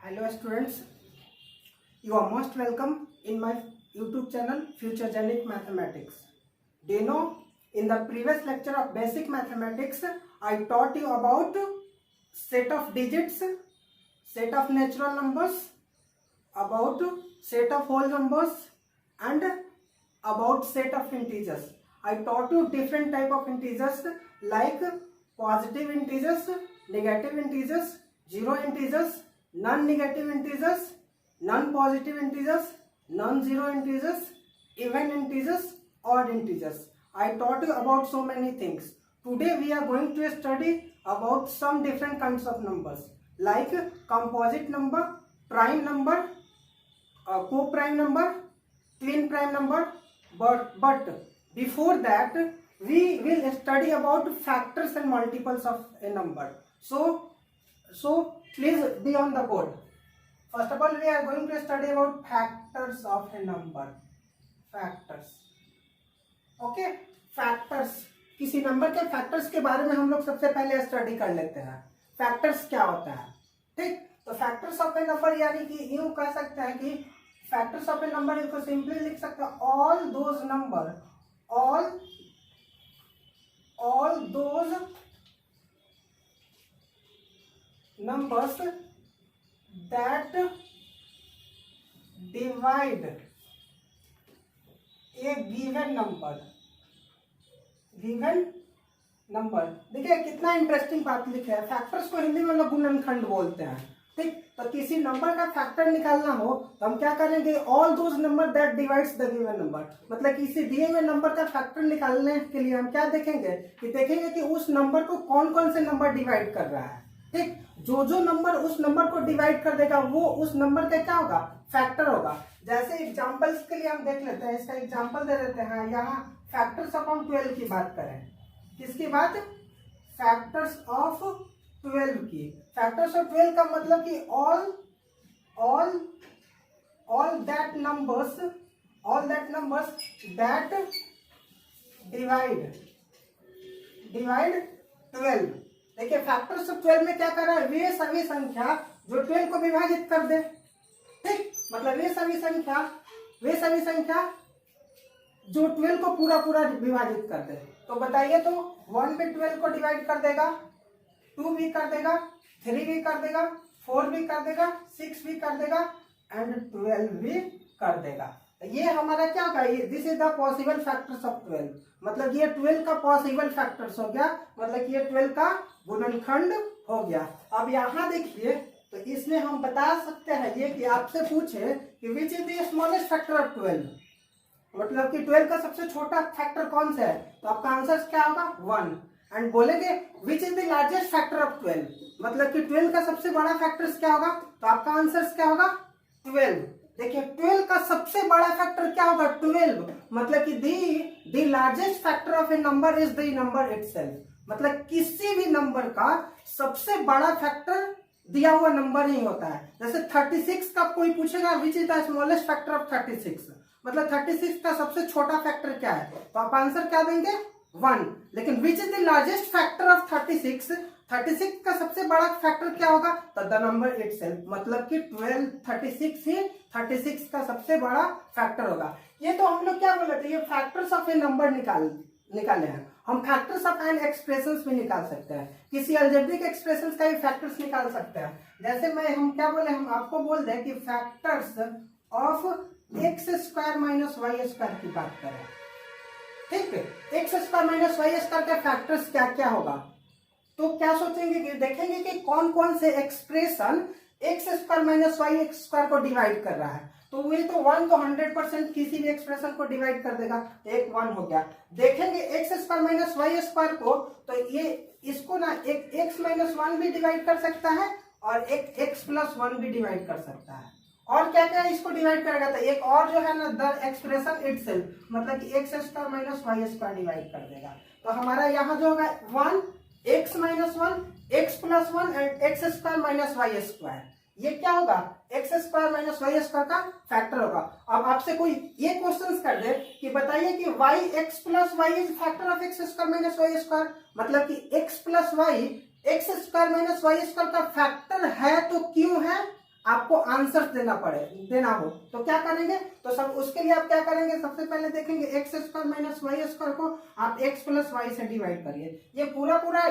Hello students, you are most welcome in my YouTube channel Futuregenic Mathematics. Do you know, in the previous lecture of basic mathematics, I taught you about set of digits, set of natural numbers, about set of whole numbers and about set of integers. I taught you different type of integers like positive integers, negative integers, zero integers, non-negative integers, non-positive integers, non-zero integers, even integers, odd integers. I taught you about so many things. Today we are going to study about some different kinds of numbers like composite number, prime number, co-prime number, twin prime number. But before that we will study about factors and multiples of a number. So please be on the board. First of all, we are going to study about factors of a number. Factors. Okay, factors. किसी number के factors के बारे में हम लोग सबसे पहले study कर लेते हैं. फैक्टर्स क्या होता है, ठीक. तो फैक्टर्स ऑफ ए नंबर यानी कि यूं कह सकते हैं कि फैक्टर्स ऑफ ए नंबर इसको सिंपली लिख सकते हैं all those number, all those numbers that divide a given number. देखिए कितना इंटरेस्टिंग बात लिखा है. फैक्टर्स को हिंदी में लोग गुणनखंड बोलते हैं, ठीक. तो किसी नंबर का फैक्टर निकालना हो तो हम क्या करेंगे, all those number that divides the given number. मतलब किसी दिए हुए नंबर का फैक्टर निकालने के लिए हम क्या देखेंगे कि उस नंबर को कौन कौन से नंबर डिवाइड कर रहा है, ठीक. जो नंबर उस नंबर को डिवाइड कर देगा वो उस नंबर का क्या होगा, फैक्टर होगा. जैसे एग्जांपल्स के लिए हम देख लेते हैं, इसका एग्जांपल दे देते हैं. यहाँ फैक्टर्स अपॉन 12 की बात करें. किसकी बात, फैक्टर्स ऑफ 12 की. फैक्टर्स ऑफ 12 का मतलब कि all that numbers that divide 12. देखिए फैक्टर्स ऑफ 12 में क्या कर रहा है, वे सभी संख्या जो 12 को विभाजित कर दे, ठीक. मतलब वे सभी संख्या जो 12 को पूरा विभाजित कर दे. तो बताइए, तो 1 भी 12 को डिवाइड कर देगा, 2 भी कर देगा, 3 भी कर देगा, 4 भी कर देगा, 6 भी कर देगा एंड 12 भी कर देगा. ये हमारा क्या होगा, this is the possible factors of 12. मतलब ये 12 का पॉसिबल फैक्टर्स हो गया, मतलब ये 12 का गुणनखंड हो गया. अब यहाँ देखिए, तो इसमें हम बता सकते हैं ये कि आपसे पूछे कि विच is the smallest factor of 12, मतलब कि 12 का सबसे छोटा फैक्टर कौन सा है, तो आपका आंसर क्या होगा 1. एंड बोलेंगे विच is the largest factor of 12, मतलब कि 12 का सबसे बड़ा फैक्टर क्या होगा, तो आपका आंसर क्या होगा 12. देखिए 12 का सबसे बड़ा फैक्टर क्या होगा 12, मतलब कि the largest factor of A number is the number itself. मतलब किसी भी नंबर का सबसे बड़ा फैक्टर दिया हुआ नंबर ही होता है. जैसे 36 का कोई पूछेगा विच is the smallest factor of 36, मतलब 36 का सबसे छोटा फैक्टर क्या है, तो आप आंसर क्या देंगे 1. लेकिन विच is the largest factor of 36 का सबसे बड़ा फैक्टर क्या होगा, तो द नंबर इटसेल्फ. मतलब कि 36 ही 36 का सबसे बड़ा फैक्टर होगा. ये तो हम लोग क्या बोले थे, ये फैक्टर्स ऑफ ए नंबर निकाले हैं. हम फैक्टर्स ऑफ एन एक्सप्रेशंस भी निकाल सकते हैं, किसी अलजेब्रिक एक्सप्रेशंस का भी फैक्टर्स निकाल सकते हैं. जैसे हम क्या बोले, हम आपको बोल दें कि factors of x square minus Y square की बात करें, ठीक है. x square minus Y square का फैक्टर्स क्या क्या होगा, तो क्या सोचेंगे कि देखेंगे कि कौन कौन से expression x square minus Y square को डिवाइड कर रहा है. तो ये तो 1 तो 100% किसी भी एक्सप्रेशन को डिवाइड कर देगा, एक 1 हो गया. देखेंगे x square minus Y square को, तो ये इसको ना एक x माइनस 1 भी डिवाइड कर सकता है और एक x प्लस 1 भी डिवाइड कर सकता है. और क्या क्या इसको डिवाइड करेगा, तो एक और जो है ना द एक्सप्रेशन इटसेल्फ, मतलब कि x square minus Y square divide कर देगा. तो हमारा यहाँ जो होगा 1 x minus 1 x plus 1 and x square minus Y square. ये क्या होगा, X square minus Y square का फैक्टर होगा. अब आपसे कोई ये क्वेश्चन कर दे कि बताइए कि Y X plus Y is factor of X square minus Y square, मतलब कि X plus Y X square minus Y square का फैक्टर है तो क्यों है, आपको आंसर देना हो तो क्या करेंगे, तो सब उसके लिए आप क्या करेंगे, सबसे पहले देखेंगे X square minus Y square को आप एक्स प्लस वाई से डिवाइड करिए, ये पूरा पूरा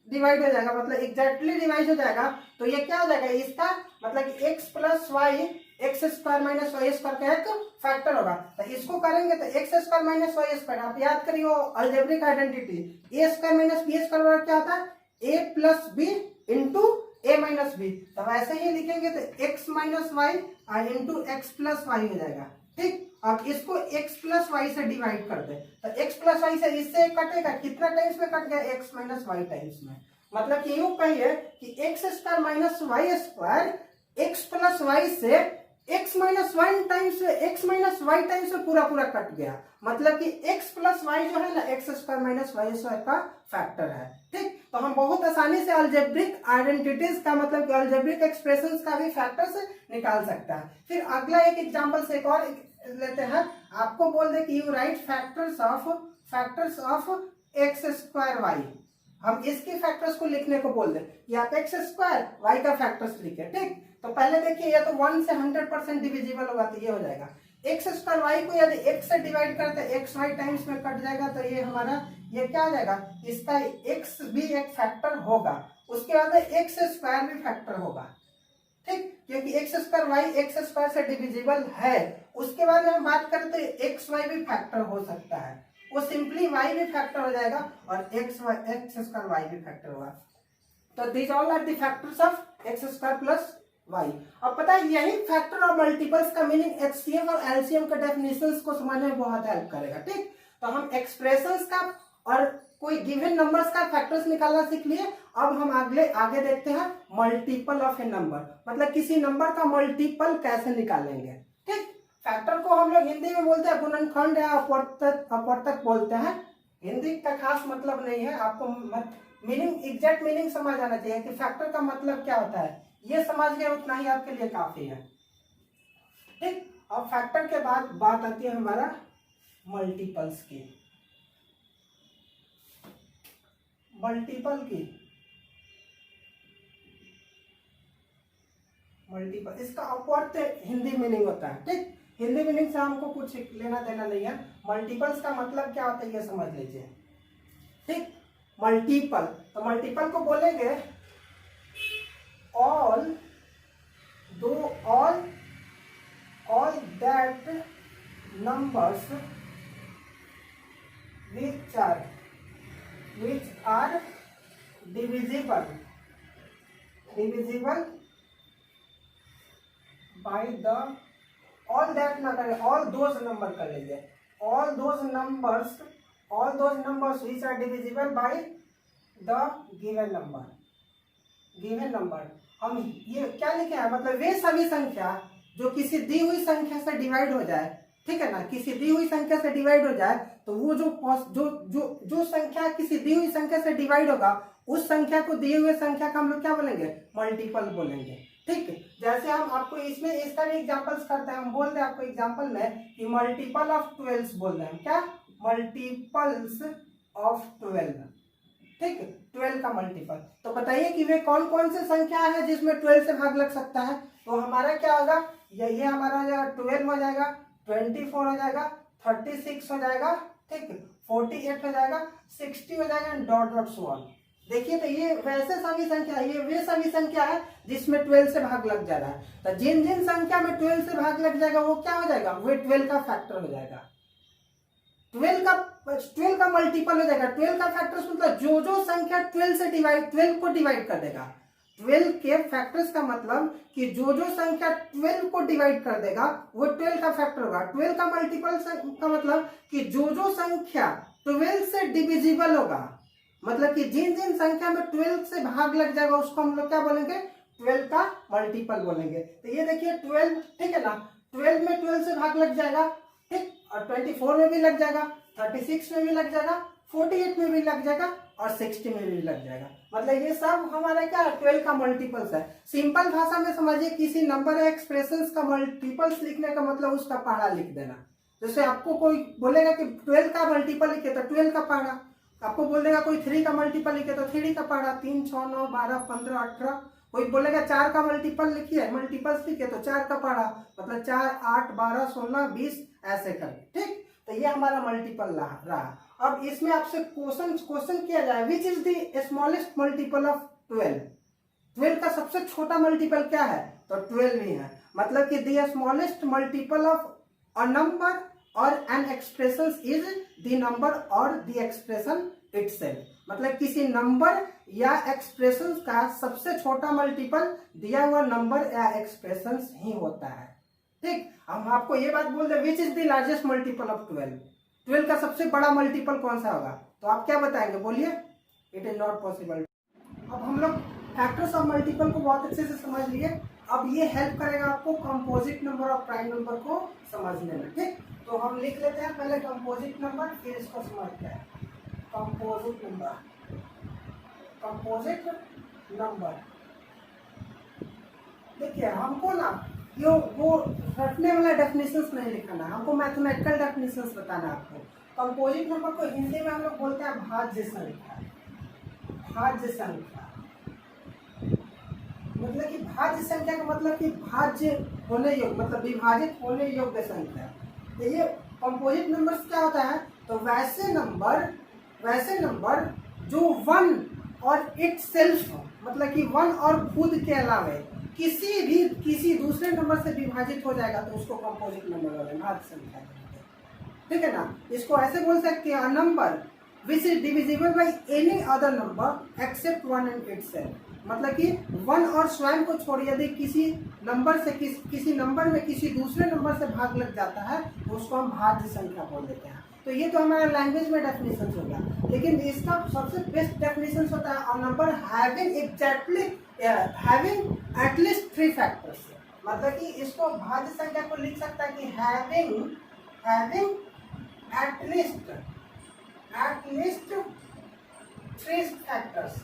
डिवाइड हो जाएगा, मतलब एग्जैक्टली डिवाइड हो जाएगा। तो ये क्या हो जाएगा, इसका मतलब कि X plus Y X square minus Y square का एक फैक्टर होगा। तो इसको करेंगे तो X square minus Y square, आप याद करिए algebraic identity, A square minus B square क्या होता है, A plus B into A minus B. तो वैसे ही लिखेंगे तो X minus Y into X plus Y हो जाएगा। ठीक, अब इसको एक्स प्लस वाई से डिवाइड कर दे तो एक्स प्लस वाई से इससे कटेगा, कितना टाइम्स में कट गया, एक्स माइनस वाई टाइम्स में। मतलब कि यूं कहिए कि x square minus Y square x plus Y से x minus one times x minus y times में पूरा पूरा कट गया। मतलब कि एक्स प्लस वाई जो है ना X square minus Y square का फैक्टर है। ठीक, तो हम बहुत आसानी से अलजेब्रिक आइडेंटिटीज का मतलब कि अलजेब्रिक एक्सप्रेशंस का भी फैक्टर से निकाल सकता है। फिर अगला एक एग्जांपल से एक और लेते हैं, आपको बोल दे कि you write factors of X square Y, हम इसके फैक्टर्स को लिखने को बोल दे कि आप एक्स स्क्वायर वाई का फैक्टर्स लिखे। ठीक, तो पहले देखिए ये तो 1 से 100% डिविजिबल होगा तो ये हो जाएगा एक्स स्क्वायर वाई को यदि एक्स से डिवाइड करते हैं एक्स वाई टाइम्स में कट जाएगा, तो ये हमारा ये क्या हो जाएगा, इसका एक्स भी एक फैक्टर होगा, उसके बाद एक्स स्क्वायर भी फैक्टर होगा। ठीक, क्योंकि X square Y X square से डिविजिबल है। उसके बाद में हम बात करें तो एक्स वाई भी फैक्टर हो सकता है, वो सिंपली वाई भी फैक्टर हो जाएगा और एक्स स्क्वायर वाई भी फैक्टर होगा। तो these all are the factors of X square plus Y. अब पता है यही फैक्टर और मल्टीपल्स का मीनिंग एचसीएफ और एलसीएम के डेफिनेशंस को समझने में बहुत हेल्प करेगा। ठीक, तो हम एक्सप्रेशंस का और कोई गिवन नंबर्स का फैक्टर्स निकालना सीख लिए। अब हम आगे देखते हैं मल्टीपल ऑफ ए नंबर, मतलब किसी नंबर का मल्टीपल कैसे निकालेंगे। ठीक, फैक्टर को हम लोग हिंदी में बोलते हैं गुणनखंड या अपवर्तक बोलते हैं। हिंदी का खास मतलब नहीं है, आपको मीनिंग एग्जैक्ट मीनिंग समझ आना चाहिए कि फैक्टर का मतलब क्या होता है, ये समझ गए उतना ही आपके लिए काफी है। ठीक, अब फैक्टर के बाद बात आती है हमारा मल्टीपल्स की। मल्टीपल इसका अपवर्त हिंदी मीनिंग होता है। ठीक, हिंदी मीनिंग से हमको कुछ लेना देना नहीं है, मल्टीपल्स का मतलब क्या होता है ये समझ लीजिए। ठीक, मल्टीपल, तो मल्टीपल को बोलेंगे all that numbers which are divisible by the all that ना करें all those number कर लीजिए, all those numbers which are divisible by the given number। हम ये क्या लिखे हैं, मतलब वे सभी संख्या जो किसी दी हुई संख्या से डिवाइड हो जाए। ठीक है ना, किसी दी हुई संख्या से डिवाइड हो जाए तो वो जो संख्या किसी दी हुई संख्या से डिवाइड होगा उस संख्या को दिए हुए संख्या का हम लोग क्या बोलेंगे, मल्टीपल बोलेंगे। ठीक, जैसे हम आपको इसमें इसका भी एग्जांपल्स करते हैं, हम बोल रहे हैं आपको एग्जांपल में कि मल्टीपल ऑफ 12 बोल रहे हैं, क्या मल्टीपल्स ऑफ 12। ठीक, 12 का मल्टीपल। तो बताइए कि वे कौन कौन से संख्या है जिसमें 12 से भाग लग सकता है। तो हमारा क्या होगा, ये हमारा हो जाएगा 12 हो जाएगा, 24 हो जाएगा, 36 हो जाएगा, ठीक, 48 हो जाएगा, 60 हो जाएगा, डॉट डॉट सो ऑन। देखिए तो ये वैसे सभी संख्या, ये वे सभी संख्या है जिसमें 12 से भाग लग जा रहा है। तो जिन जिन संख्या में 12 से भाग लग जाएगा वो क्या हो जाएगा, वे 12 का फैक्टर हो जाएगा, 12 का मल्टीपल हो जाएगा। 12 का फैक्टर्स मतलब जो संख्या 12 को डिवाइड कर देगा। 12 के फैक्टर्स का मतलब कि जो संख्या 12 को डिवाइड कर देगा वो 12 का फैक्टर होगा। 12 का मल्टीपल का मतलब कि जो संख्या 12 से डिविजिबल होगा, मतलब कि जिन जिन संख्या में 12 से भाग लग जाएगा उसको हम लोग क्या बोलेंगे, 12 का मल्टीपल बोलेंगे। तो ये देखिए 12, ठीक है ना, 12 में 12 से भाग लग जाएगा, ठीक, और 24 में भी लग जाएगा, 36 में भी लग जाएगा, 48 में भी लग जाएगा और 60 में भी लग जाएगा। मतलब ये सब हमारा क्या 12 का मल्टीपल्स है। सिंपल भाषा में समझिए, किसी नंबर या एक्सप्रेशंस का मल्टीपल्स लिखने का मतलब उसका पहाड़ा लिख देना। जैसे आपको कोई बोलेगा कि 12 का मल्टीपल लिखे तो 12 का पहाड़ा, आपको बोल देगा कोई 3 का मल्टीपल लिखे तो 3 का पहाड़ा, 3, 6, 9, 12, 15, 18, कोई बोलेगा 4 का मल्टीपल लिखिए, मल्टीपल्स लिखिए, तो 4 का पढ़ा, मतलब 4, 8, 12, 16, 20 ऐसे करके, ठीक। तो ये हमारा मल्टीपल रहा। अब इसमें आपसे क्वेश्चन किया जाए, विच is the smallest multiple of 12? 12 का सबसे छोटा मल्टीपल क्या है? तो 12 ही है। मतलब कि the smallest multiple of a number और an expression is the number और द एक्सप्रेशन इटसेल्फ। मतलब किसी नंबर या एक्सप्रेशन का सबसे छोटा मल्टीपल दिया हुआ नंबर या एक्सप्रेशन ही होता है, ठीक। हम आपको ये बात बोल दे, which is the largest multiple of 12? 12 का सबसे बड़ा मल्टीपल कौन सा होगा? तो आप क्या बताएंगे, बोलिए। It is not possible. अब हम लोग फैक्टर्स ऑफ मल्टीपल को बहुत अच्छे से समझ लिए। अब ये हेल्प करेगा आपको कंपोजिट नंबर और प्राइम नंबर को समझने में, ठीक। तो हम लिख लेते हैं पहले कंपोजिट नंबर, फिर इसको समझते हैं। कंपोजिट नंबर, कंपोजिट नंबर, देखिए हमको ना वो रटने वाला डेफिनेशंस नहीं लिखना है, हमको मैथमेटिकल डेफिनेशंस बताना है आपको। कंपोजिट नंबर को हिंदी में हम लोग बोलते हैं भाज्य संख्या। भाज्य संख्या मतलब कि भाज्य संख्या का मतलब कि भाज्य होने योग्य, मतलब विभाजित होने योग्य संख्या। तो ये कंपोजिट नंबर्स क्या होता है? तो वैसे नंबर जो वन और इट सेल्फ हो, मतलब कि वन और खुद के अलावा किसी दूसरे नंबर से विभाजित हो जाएगा तो उसको कंपोजिट नंबर बोलते हैं, भाज्य संख्या, ठीक है ना। इसको ऐसे बोल सकते हैं, number which is divisible by any other number except one and itself. मतलब कि वन और स्वयं को छोड़ यदि किसी नंबर से किसी नंबर में किसी दूसरे नंबर से भाग लग जाता है तो उसको हम भाज्य संख्या बोल देते हैं। तो ये तो हमारा लैंग्वेज में डेफिनेशन हो गया, लेकिन इसका सबसे बेस्ट डेफिनेशन होता है अ नंबर हैविंग एटलीस्ट 3 फैक्टर्स। मतलब कि इसको भाज्य संख्या को लिख सकता है कि हैविंग एटलीस्ट 3 फैक्टर्स।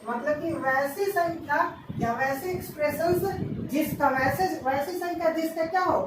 मतलब कि वैसी संख्या या वैसे एक्सप्रेशंस वैसी संख्या जिसका क्या हो,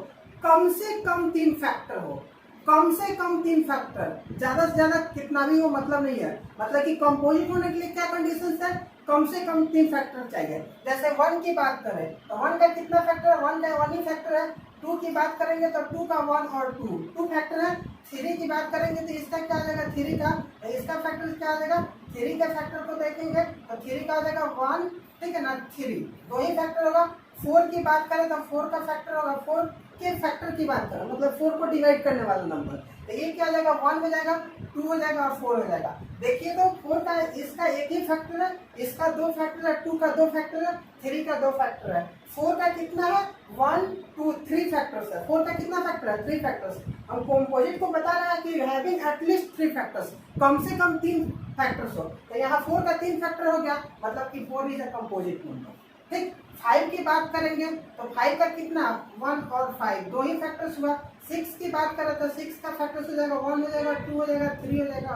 कम से कम 3 फैक्टर हो। कम से कम 3 फैक्टर, ज्यादा से ज्यादा कितना भी हो मतलब नहीं है। मतलब कि कंपोजिट होने के लिए क्या कंडीशन है? कम से कम 3 फैक्टर चाहिए। जैसे 1 की बात करें तो 1 का कितना फैक्टर है? 1 का 1 ही फैक्टर है। 2 की बात करेंगे तो 2 का 1 और 2 फैक्टर है। 3 की बात करेंगे तो इसका क्या आ जाएगा? 3 का, इसका फैक्टर क्या आ जाएगा? 3 के फैक्टर को देखेंगे तो 3 का आ जाएगा 1, ठीक है ना, 3 2 ही फैक्टर होगा। 4 की बात करें तो 4 का फैक्टर होगा, 4 के फैक्टर की बात करें मतलब 4 को डिवाइड करने वाला नंबर, तो ये क्या आ जाएगा? 1 हो जाएगा, 2 हो जाएगा और 4 हो जाएगा। देखिए तो 4 का इसका एक ही फैक्टर है, इसका 2 फैक्टर है, 2 का 2 फैक्टर है, 3 का 2 फैक्टर है। 4 का कितना है? 1 2 3 फैक्टर्स है। 4 का कितना फैक्टर है? 3 फैक्टर्स। हम कंपोजिट को बता रहा है कि हैविंग एटलीस्ट 3 फैक्टर्स, कम से कम 3 फैक्टर्स हो। तो यहाँ 4 का 3 फैक्टर हो गया, मतलब कि 4 इज अ कंपोजिट नंबर, ठीक। 5 की बात करेंगे तो 5 का कितना? 1 और 5 2 ही फैक्टर्स हुआ। 6 की बात करें तो 6 का फैक्टर्स हो जाएगा, 1 हो जाएगा, 2 हो जाएगा, 3 हो जाएगा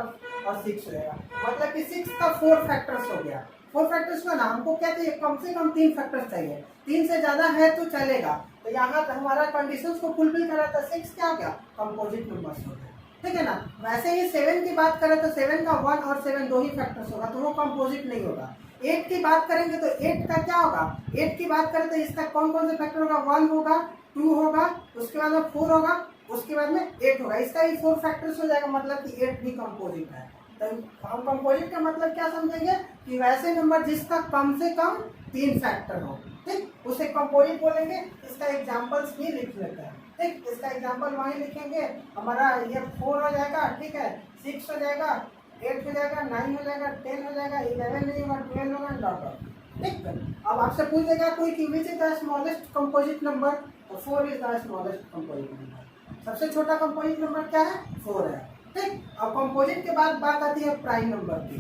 और 6 हो जाएगा। मतलब कि 6 का 4 फैक्टर्स हो गया। 4 फैक्टर्स हुआ ना, हमको क्या चाहिए? कम से कम 3 फैक्टर्स चाहिए। 3 से ज्यादा है तो चलेगा। तो यहाँ हमारा कंडीशंस को फुलफिल करा था, 6 क्या हो गया? कंपोजिट नंबर्स हो गए, ठीक है ना। वैसे ही 7 की बात करें तो 7 का 1 और 7 2 ही फैक्टर्स होगा, तो वो कंपोजिट नहीं होगा। 8 की बात करेंगे तो 8 का क्या होगा? 8 की बात करें तो इसका कौन कौन से फैक्टर होगा? 1 होगा, 2 होगा, उसके बाद में 4 होगा, उसके बाद में 8 होगा। इसका ही 4 फैक्टर्स हो जाएगा, मतलब कि 8 भी कंपोजिट है। तो हम कंपोजिट का मतलब क्या समझेंगे कि वैसे नंबर जिसका कम से कम 3 फैक्टर हो, ठीक, उसे कंपोजिट बोलेंगे। इसका एग्जांपल्स भी लिख लेते हैं, ठीक। इसका एग्जांपल वहीं लिखेंगे। हमारा ये 4 हो जाएगा, ठीक है, 6 हो जाएगा, 8 हो जाएगा, 9 हो जाएगा, 10 हो जाएगा, 11 नहीं होगा, 12 होगा, डॉट, ठीक है। अब आपसे पूछेगा कोई कि विच is the smallest composite number, तो 4 is the smallest composite number. सबसे छोटा कंपोजिट नंबर क्या है? 4 है, ठीक। अब कंपोजिट के बाद बात आती है प्राइम नंबर की।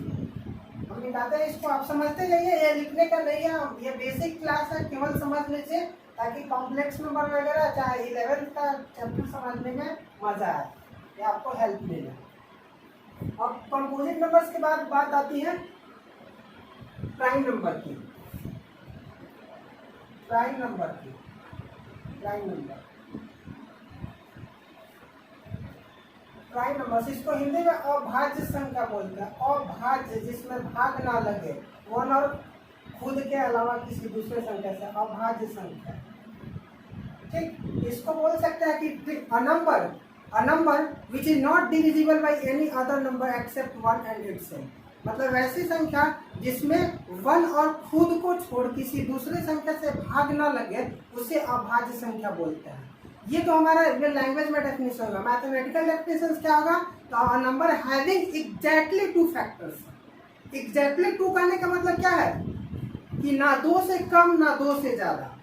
हम बताते हैं इसको, आप समझते जाइए, ये लिखने का नहीं है, ये बेसिक क्लास है, केवल समझ लीजिए ताकि कॉम्प्लेक्स नंबर वगैरह चाहे 11th का चैप्टर समझने में मजा आए, ये आपको हेल्प मिले। अब कंपोजिट नंबर्स के बाद बात आती है प्राइम नंबर की। प्राइम नंबर प्राइम नंबर, इसको हिंदी में अभाज्य संख्या बोलते हैं। अभाज्य जिसमें भाग ना लगे, वन और खुद के अलावा किसी दूसरे संख्या से, अभाज्य संख्या। ठीक, इसको बोल सकते हैं कि a number which is not divisible by any other number except one and itself. मतलब ऐसी संख्या जिसमें वन और खुद को छोड़ किसी दूसरे संख्या से भाग ना लगे, उसे अभाज्य संख्या बोलते हैं। ये तो हमारा लैंग्वेज में डेफिनेशन होगा। मैथमेटिकल डेफिनेशन क्या होगा? तो a number having exactly two factors. Exactly two करने का मतलब क्या है कि ना दो से कम ना दो से ज्यादा।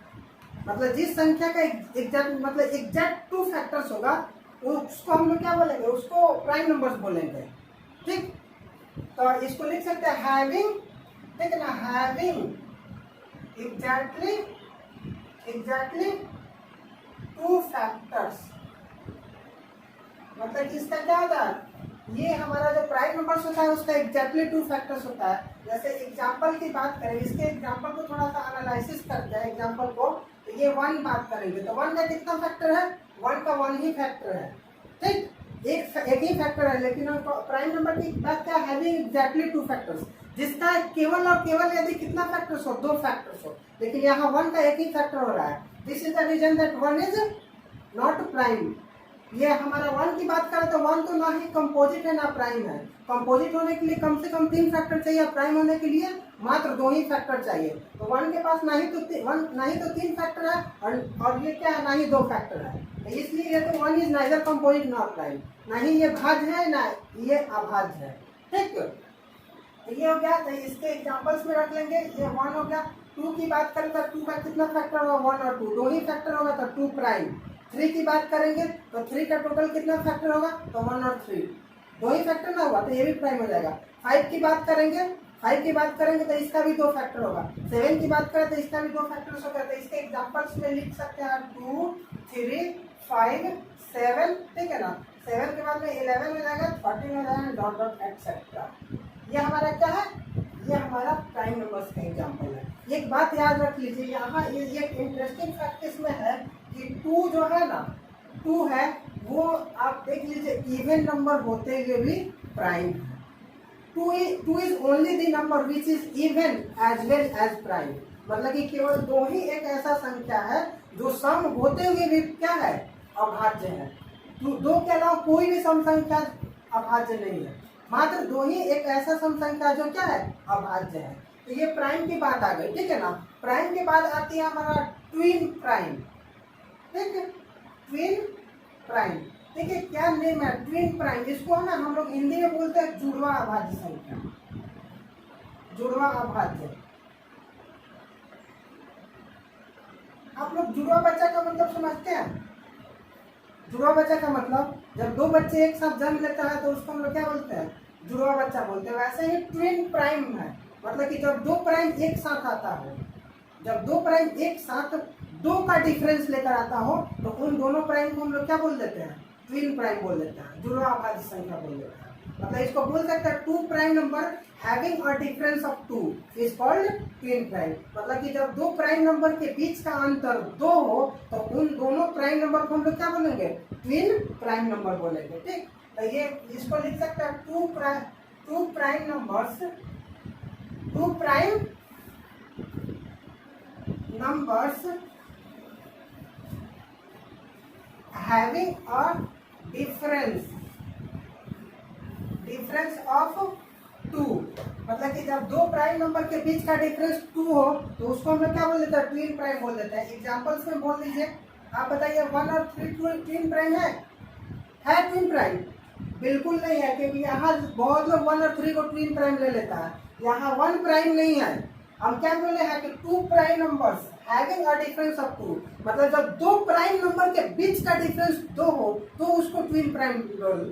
मतलब जिस संख्या का एग्जैक्ट मतलब एग्जैक्ट टू फैक्टर्स होगा उसको हम लोग क्या बोलेंगे? उसको प्राइम नंबर्स बोलेंगे। ठीक, तो इसको लिख सकते हैं हैविंग, ठीक है ना, हैविंग एग्जैक्टली टू फैक्टर्स। मतलब इसका क्या होता है? ये हमारा जो प्राइम नंबर्स होता है उसका एग्जैक्टली टू फैक्टर्स होता है। जैसे एग्जांपल की बात करें, इसके एग्जांपल को थोड़ा सा एनालिसिस करते हैं एग्जांपल को। तो ये वन बात करेंगे तो वन का कितना फैक्टर है? वन का वन ही फैक्टर है। ठीक, एक ही फैक्टर है, लेकिन प्राइम नंबर की बात क्या है? एग्जैक्टली टू फैक्टर्स, जिसका केवल और केवल यदि कितना फैक्टर्स हो? दो फैक्टर्स हो, लेकिन यहाँ वन का एक ही फैक्टर हो रहा है। This is the reason that one is not prime. ये हमारा वन की बात करें तो वन तो ना ही कंपोजिट है ना प्राइम है। कंपोजिट होने के लिए कम से कम 3 फैक्टर चाहिए, प्राइम होने के लिए मात्र 2 ही फैक्टर चाहिए। तो वन के पास ना ही तो 3 फैक्टर है और ये क्या है? ना ही 2 फैक्टर है। तो इसलिए ये तो one is neither composite not prime, ना ही ये भाज्य है ना ये अभाज्य है। ठीक, तो ये हो गया। तो इसके एग्जांपल्स में रख लेंगे। ये वन हो गया। टू की बात करें तो टू का कितना फैक्टर होगा? वन और टू, 2 ही फैक्टर होगा तो टू प्राइम। 3 की बात करेंगे तो 3 का टोटल कितना फैक्टर होगा? तो 1 और 3, 2 ही फैक्टर ना हुआ तो ये भी प्राइम हो जाएगा। 5 की बात करेंगे तो इसका भी 2 फैक्टर होगा। 7 की बात करें तो इसका भी 2 फैक्टर्स होगा। तो इसके एग्जांपल्स में लिख सकते हैं 2, 3, 5, 7। ठीक है ना, 7 के बाद में 11 हो जाएगा, 13 हो जाएगा, डॉट डॉट एक्सेट्रा। ये हमारा क्या है? ये हमारा प्राइम नंबर्स का एग्जांपल है। एक बात याद रख लीजिए, यहाँ ये इंटरेस्टिंग फैक्ट इसमें है कि 2 जो है ना, 2 है वो आप देख लीजिए इवन नंबर होते हुए भी प्राइम है। 2 is only the number which is even as well as prime. मतलब कि केवल 2 ही एक ऐसा संख्या है जो सम होते हुए भी क्या है? अभाज्य है। 2 के अलावा कोई भी सम संख्या अभाज्य नहीं है। मात्र 2 ही एक ऐसा सम संख्या जो क्या है? अभाज्य है। तो ये प्राइम की बात आ गई। ठीक है ना, प्राइम के बाद आती है हमारा ट्विन प्राइम। ठीक है, ट्विन प्राइम। ठीक है, क्या नेम है? Twin prime. इसको ना हम लोग हिंदी में बोलते हैं जुड़वा अभाज्य संख्या, जुड़वा अभाज्य। आप लोग जुड़वा बच्चा का मतलब समझते हैं? जुड़वा बच्चा का मतलब जब 2 बच्चे एक साथ जन्म लेता है तो उसको हम लोग क्या बोलते हैं? जुड़वा बच्चा बोलते हैं। वैसे ही ट्विन प्राइम है, मतलब कि जब 2 प्राइम एक साथ आता हो, जब 2 प्राइम एक साथ 2 का डिफरेंस लेकर आता हो तो उन दोनों प्राइम को हम लोग क्या बोल देते हैं? ट्विन प्राइम बोल देते हैं, जुड़वा अभाज्य संख्या बोल देते हैं। मतलब इसको बोल सकते हैं 2 prime number having a difference of 2 is called twin prime. मतलब कि जब 2 प्राइम नंबर के बीच का अंतर 2 हो तो उन दोनों प्राइम नंबर को हम लोग क्या बोलेंगे? ट्विन प्राइम नंबर बोलेंगे। ठीक, तो ये इसको लिख सकते हैं 2 prime numbers, 2 prime numbers having a difference of 2। मतलब कि जब 2 प्राइम नंबर के बीच का डिफरेंस 2 हो तो उसको हम लोग क्या बोल देते हैं? ट्विन प्राइम बोल देते हैं। एग्जांपल्स में बोल दीजिए, आप बताइए 1 और 3 ट्विन प्राइम है? Twin prime? बिल्कुल नहीं है, क्योंकि यहाँ बहुत लोग 1 और 3 को ट्विन प्राइम ले लेता है। यहाँ 1 प्राइम नहीं है। हम क्या बोले हैं कि 2 prime numbers having a difference of 2। मतलब जब 2 प्राइम नंबर के बीच का डिफरेंस 2 हो तो उसको ट्विन प्राइम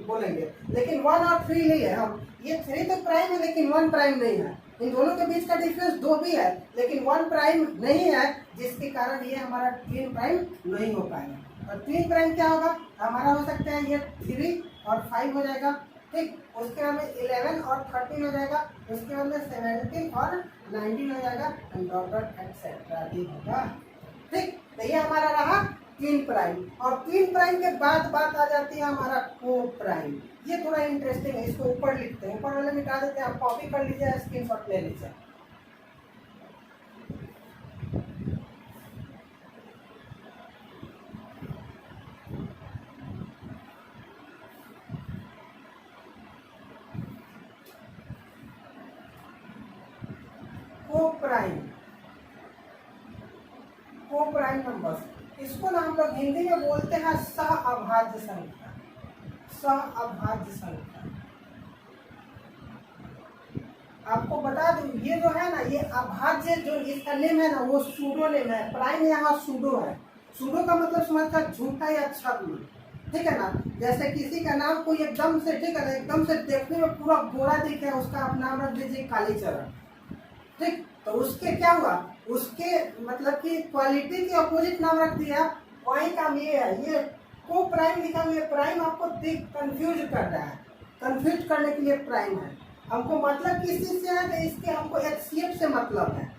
बोलेंगे। लेकिन 1 और 3 नहीं है। हम ये 3 तो प्राइम है लेकिन 1 प्राइम नहीं है। इन दोनों के बीच का डिफरेंस 2 भी है लेकिन 1 प्राइम नहीं है, जिसके कारण ये हमारा ट्विन प्राइम नहीं हो पाएगा। और ट्विन प्राइम क्या होगा? हमारा हो सकता है ये 3 और 5 हो जाएगा। ठीक, उसके बाद में 11 और 13 हो जाएगा, उसके बाद में 17 और 19 हो जाएगा, डॉट डॉट एक्सेट्रा भी होगा। ठीक, तो ये हमारा रहा ट्विन प्राइम, और ट्विन प्राइम के बाद बात आ जाती है हमारा को प्राइम। ये थोड़ा इंटरेस्टिंग है, इसको ऊपर लिखते हैं, ऊपर वाले मिटा देते हैं, आप कॉपी कर लीजिए, स्क्रीनशॉट ले लीजिए। को प्राइम नंबर्स, इसको ना हम लोग हिंदी में बोलते हैं सहअभाज्य संख्या। सहअभाज्य संख्या आपको बता दूं, ये जो है ना, ये अभाज्य जो इसका नेम है ना, वो सूडो नेम है। प्राइम यहाँ सूडो है। सूडो का मतलब समझता है झूठा या छद्म, ठीक है ना। जैसे किसी का नाम कोई एकदम से, ठीक है ना, एकदम से देखने में पूरा गोरा दिखे, उसका आप नाम रख दीजिए कालीचरण, ठीक। तो उसके क्या हुआ, उसके मतलब कि क्वालिटी के अपोजिट नाम रख दिया। वही काम ये है, ये को प्राइम लिखा हुआ है। प्राइम आपको कंफ्यूज कर रहा है, कंफ्यूज करने के लिए प्राइम है। हमको मतलब किस चीज से है, तो इसके हमको एचसीएफ से मतलब है।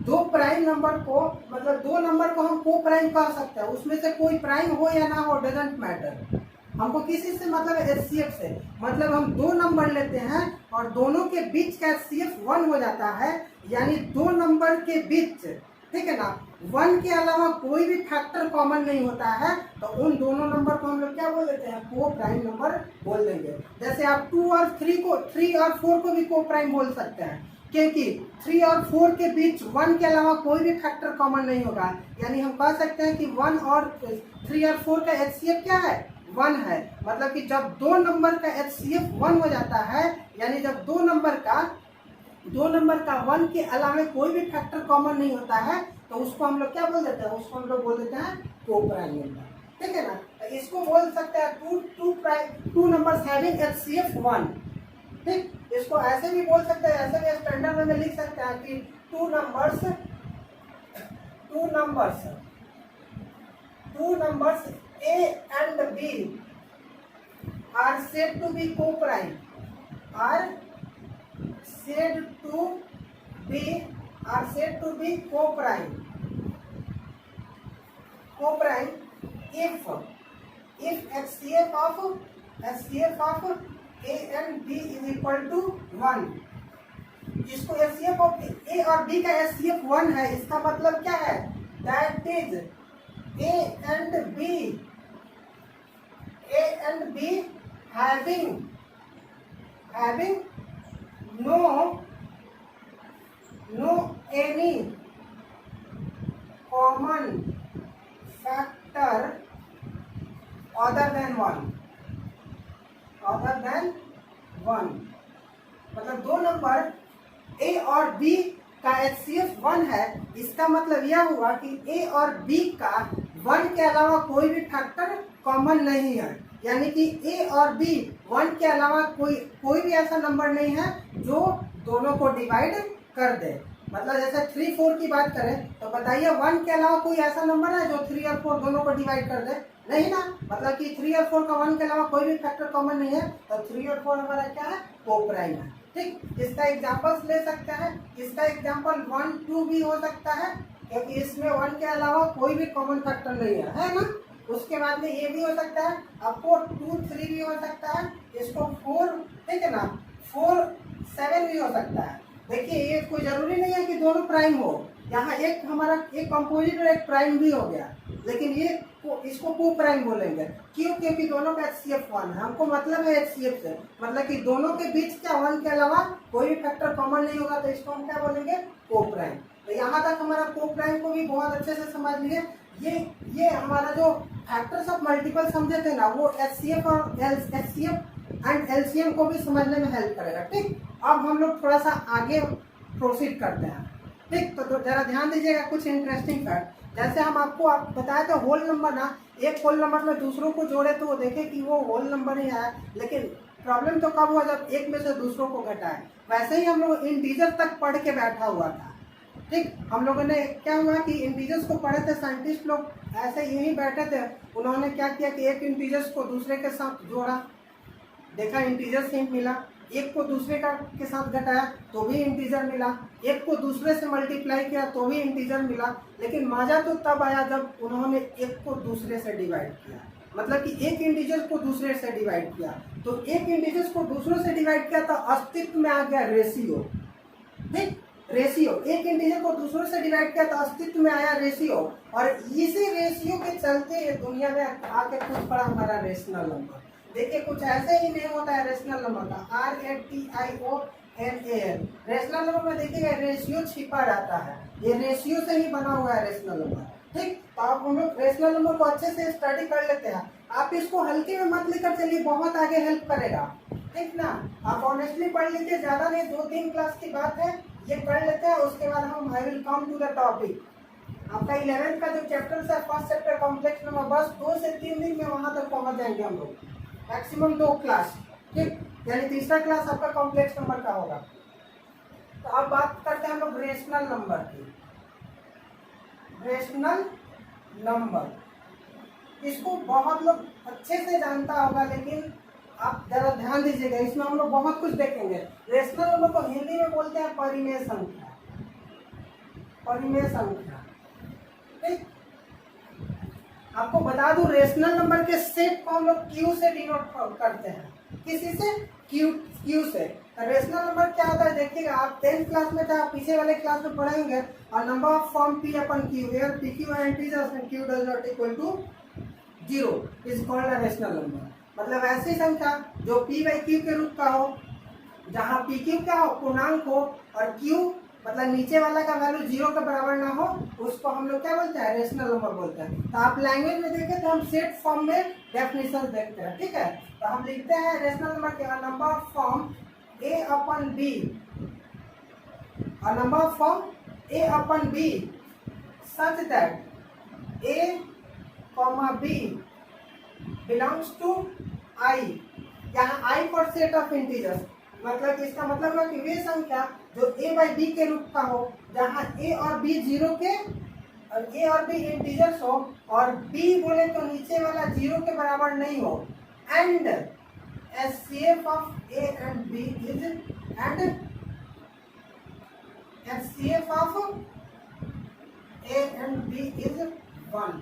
दो प्राइम नंबर को, मतलब दो नंबर को हम को प्राइम कह सकते हैं, उसमें से कोई प्राइम हो या ना हो, डजेंट मैटर। हमको किसी से मतलब है, एचसीएफ से। मतलब हम दो नंबर लेते हैं और दोनों के बीच का एचसीएफ 1 हो जाता है, यानी दो नंबर के बीच, ठीक है ना, 1 के अलावा कोई भी फैक्टर कॉमन नहीं होता है, तो उन दोनों नंबर को हम लोग क्या बोल देते हैं, को प्राइम नंबर बोल देंगे। जैसे आप 2 और 3 और 4 को भी को प्राइम बोल सकते हैं, क्योंकि 3 और 4 के बीच 1 के अलावा कोई भी फैक्टर कॉमन नहीं होगा। यानी हम कह सकते हैं कि 1 और 3 और 4 का एचसीएफ क्या है, 1 है। मतलब कि जब दो नंबर का एचसीएफ 1 हो जाता है, यानी जब दो नंबर का 1 के अलावा कोई भी फैक्टर कॉमन नहीं होता है, तो उसको हम लोग क्या बोल देते हैं, उसको हम लोग बोल देते हैं को प्राइम नंबर, ठीक है ना। तो इसको बोल सकते हैं टू नंबर्स हैविंग एचसीएफ 1, ठीक। इसको ऐसे भी बोल सकते हैं, ऐसे भी स्टैंडर्ड में लिख सकते हैं कि two numbers A and B are said to be co-prime, are said to be co-prime if HCF of A and B is equal to 1। इसको HCF of A और B का HCF 1 है, इसका मतलब क्या है, that is A and B having no any common factor other than 1। मतलब दो नंबर A और B का HCF 1 है, इसका मतलब यह हुआ कि A और B का 1 के अलावा कोई भी फैक्टर कॉमन नहीं है। यानी कि A और B 1 के अलावा कोई भी ऐसा नंबर नहीं है जो दोनों को डिवाइड कर दे। मतलब जैसे 3 4 की बात करें तो बताइए 1 के अलावा कोई ऐसा नंबर है जो 3 और 4 दोनों को डिवाइड कर दे, नहीं ना। मतलब कि 3 और 4 का 1 के अलावा कोई भी फैक्टर कॉमन नहीं है, तो 3 और 4 हमारा क्या है, को प्राइम है, ठीक। इसका एग्जांपल्स ले सकते हैं, इसका एग्जांपल 1 2 भी हो सकता है, क्योंकि इसमें 1 के अलावा कोई भी कॉमन फैक्टर नहीं है ना। उसके बाद में ये भी हो सकता है, आपको 2 3 भी हो सकता है, इसको 4, ठीक है ना, 4 7 भी हो सकता है। देखिए ये कोई जरूरी नहीं है कि दोनों प्राइम हो, यहाँ एक हमारा एक कंपोजिट और एक प्राइम भी हो गया, लेकिन ये इसको को प्राइम बोलेंगे। क्यों, क्योंकि दोनों का HCF 1 है। हमको मतलब है HCF से, मतलब कि दोनों के बीच क्या 1 के अलावा कोई भी फैक्टर कॉमन नहीं होगा, तो इसको हम क्या बोलेंगे, को प्राइम। तो यहाँ तक हमारा को प्राइम को भी बहुत अच्छे से समझ लिए। ये हमारा जो फैक्टर्स ऑफ मल्टीपल समझे थे ना, वो HCF एंड LCM को भी समझने में हेल्प करेगा, ठीक। अब हम लोग थोड़ा सा आगे प्रोसीड करते हैं, ठीक। तो जरा ध्यान दीजिएगा कुछ इंटरेस्टिंग फैक्ट। जैसे हम आपको बताया था होल नंबर ना, एक होल नंबर में दूसरों को जोड़े तो वो देखे कि वो होल नंबर ही है, लेकिन प्रॉब्लम तो कब हुआ, जब एक में से दूसरों को घटाए। वैसे ही हम लोग इंटीजर तक पढ़ के बैठा हुआ था, ठीक। हम लोगों ने क्या हुआ कि इंटीजर्स को पढ़े थे, साइंटिस्ट लोग ऐसे यहीं बैठे थे, उन्होंने क्या किया कि एक इंटीजर्स को दूसरे के साथ जोड़ा, देखा इंटीजर सेम मिला, एक को दूसरे का के साथ घटाया तो भी इंटीजर मिला, एक को दूसरे से मल्टीप्लाई किया तो भी इंटीजर मिला। लेकिन मजा तो तब आया जब उन्होंने एक को दूसरे से डिवाइड किया, मतलब कि एक इंटीजर को दूसरे से डिवाइड किया। तो एक इंटीजर को दूसरों से डिवाइड किया तो अस्तित्व में आ गया रेशियो। ठीक, रेशियो, एक इंटीजर को दूसरों से डिवाइड किया तो अस्तित्व में आया रेशियो, और इसी रेशियो के चलते ये दुनिया में आके कुछ पड़ा हमारा रेशनल नंबर। देखिए कुछ ऐसे ही नहीं होता है रेशनल नंबर का, RATIONAL। रेशनल नंबर में देखिएगा रेशियो छिपा रहता है, ये रेशियो से ही बना हुआ है रेशनल नंबर। ठीक, तो आप हम लोग रेशनल नंबर को अच्छे से स्टडी कर लेते हैं। आप इसको हल्के में मत लेकर चलिए, बहुत आगे हेल्प करेगा। ठीक ना, आप ऑनेस्टली पढ़ लीजिए, ज्यादा नहीं 2-3 क्लास की बात है, ये पढ़ लेते हैं। उसके बाद हम I will come to the topic. आपका 11th का जो चैप्टर है, फर्स्ट चैप्टर कॉम्प्लेक्स नंबर, बस 2 से 3 दिन में वहां तक पहुंच जाएंगे हम लोग, मैक्सिमम 2 क्लास। ठीक, यानी तीसरा क्लास आपका कॉम्प्लेक्स नंबर का होगा। तो अब बात करते हैं हम लोग रेशनल नंबर की। रेशनल नंबर इसको बहुत लोग अच्छे से जानता होगा, लेकिन आप जरा ध्यान दीजिएगा, इसमें हम लोग बहुत कुछ देखेंगे। रेशनल नंबर को हिंदी में बोलते हैं परिमेय संख्या, परिमेय संख्या। ठीक, आपको बता दूं रेशनल नंबर के सेट को हम लोग क्यू से डिनोट करते हैं, किसी से, क्यू से। रेशनल नंबर क्या होता है देखिएगा, आप 10th क्लास में था, पीछे वाले क्लास में पढ़ेंगे। और number of form P upon Q, where PQ are integers and Q does not equal to 0 is called a rational number। मतलब ऐसी संख्या जो P/Q के रूप का हो, जहाँ PQ क्या हो, पूर्णांक हो, और Q मतलब नीचे वाला का वैल्यू 0 के बराबर ना हो, उसको हम लोग क्या बोलते हैं, रेशनल नंबर बोलते हैं। तो आप लैंग्वेज में देखें तो हम सेट फॉर्म में डेफिनेशन देखते हैं। ठीक है, तो हम लिखते हैं रेशनल नंबर के number of form A upon B, a number of form A upon B such that A, B belongs to I। यहाँ I for set of integers, मतलब इसका मतलब है कि वे संख्या जो A/B के रूप का हो, जहाँ A और B 0 के, A और B इंटीजर्स हो, और B बोले तो नीचे वाला 0 के बराबर नहीं हो, and HCF of A and B is, and HCF of A and B is 1।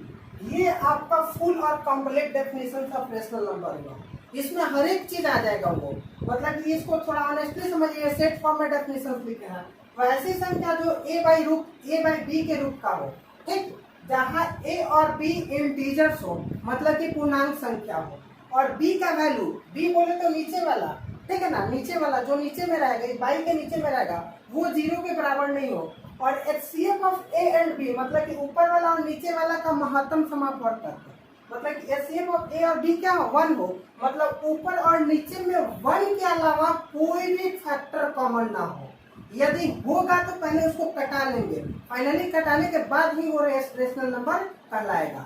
ये आपका फुल और complete definition of rational number होगा। इसमें हर एक चीज आ जाएगा वो, मतलब कि इसको थोड़ा ऑनेस्टली समझिए, सेट फॉर्म में डेफिनेशन लिखे हैं। वैसी संख्या जो A/B के रूप का हो, ठीक, जहाँ A और B इंटीजर्स हो, मतलब कि पूर्णांक संख्या हो, और B का वैल्यू, B बोले तो नीचे वाला, ठीक है ना, नीचे वाला जो नीचे में रहेगा, इस बाई के नीचे में रहेगा, वो 0 के बराबर नहीं हो, और HCF of A and B मतलब कि ऊपर वाला और नीचे वाला का महत्तम समापवर्त करते हैं। मतलब कि HCF ऑफ A और B क्या हो, 1 हो, मतलब ऊपर और नीचे में 1 के अलावा कोई भी फैक्टर कॉमन ना हो। यदि होगा तो पहले उसको कटा लेंगे, फाइनली कटाने के बाद ही वो रेशनल नंबर कहलाएगा।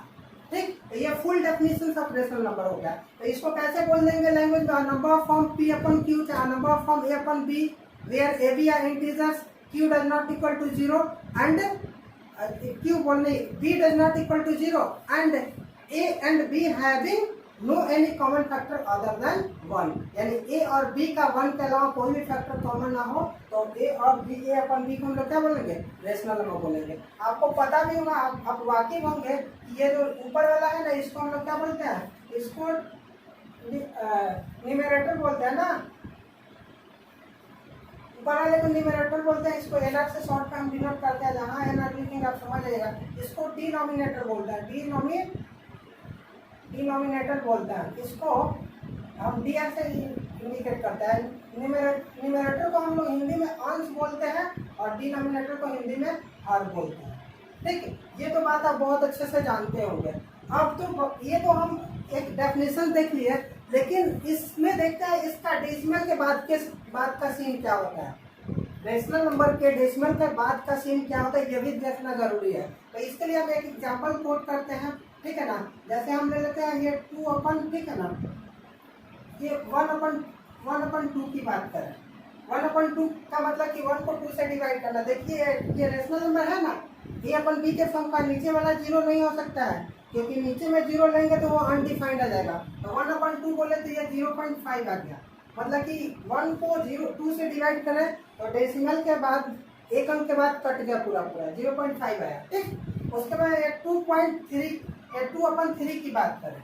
ठीक, तो ये full definition of rational number हो गया। तो इसको कैसे बोल देंगे लैंग्वेज में, number of form P upon Q, number of form A upon B, where AB are integers, Q does not equal to 0 and Q बोलने B does not equal to 0 and A and B having no any common factor other than 1। यानी A और B का 1 के अलावा कोई भी factor common ना हो, तो A और B, A अपन B को हम लोग क्या बोलेंगे, रेशनल नंबर बोलेंगे। आपको पता भी होगा, आप वाकिफ होंगे कि ये जो ऊपर वाला है ना, इसको हम लोग क्या बोलते हैं, इसको न्यूमरेटर बोलते हैं ना, ऊपर वाले को न्यूमरेटर बोलते हैं, इसको एनआर से शॉर्ट में हम डिनोट करते हैं। जहाँ एनआर लिखेंगे आप समझ जाइएगा। इसको डिनोमिनेटर बोलते हैं, डिनोमिनेटर बोलते हैं, इसको हम डी से इंडिकेट करते हैं। न्यूमरेटर को हम लोग हिंदी में अंश बोलते हैं और डिनोमिनेटर को हिंदी में हर बोलते हैं। ठीक है, ये तो बात आप बहुत अच्छे से जानते होंगे। अब तो ये तो हम एक डेफिनेशन देख लिए, लेकिन इसमें देखते हैं इसका डेसिमल के बाद का सीन क्या होता है। रेशनल नंबर के डेसिमल के बाद का सीन क्या होता है, ये भी देखना जरूरी है। तो इसके लिए हम एक एग्जाम्पल कोट करते हैं, ठीक है ना। जैसे हम ले लेते हैं ये 2 अपन, ठीक है ना, ये 1/2 की बात करें। 1/2 का मतलब कि 1 को 2 से डिवाइड करना। देखिए ये रेशनल नंबर है ना, A/B के फॉर्म का नीचे वाला 0 नहीं हो सकता है, क्योंकि नीचे में 0 लेंगे तो वो अनडिफाइंड आ जाएगा। तो 1/2 बोले तो ये 0.5 आ गया। मतलब कि 1 को 2 से डिवाइड करें तो डेसिमल के बाद एक अंक के बाद कट गया पूरा पूरा 0.5 आया। ठीक, उसके बाद 2/3 की बात करें,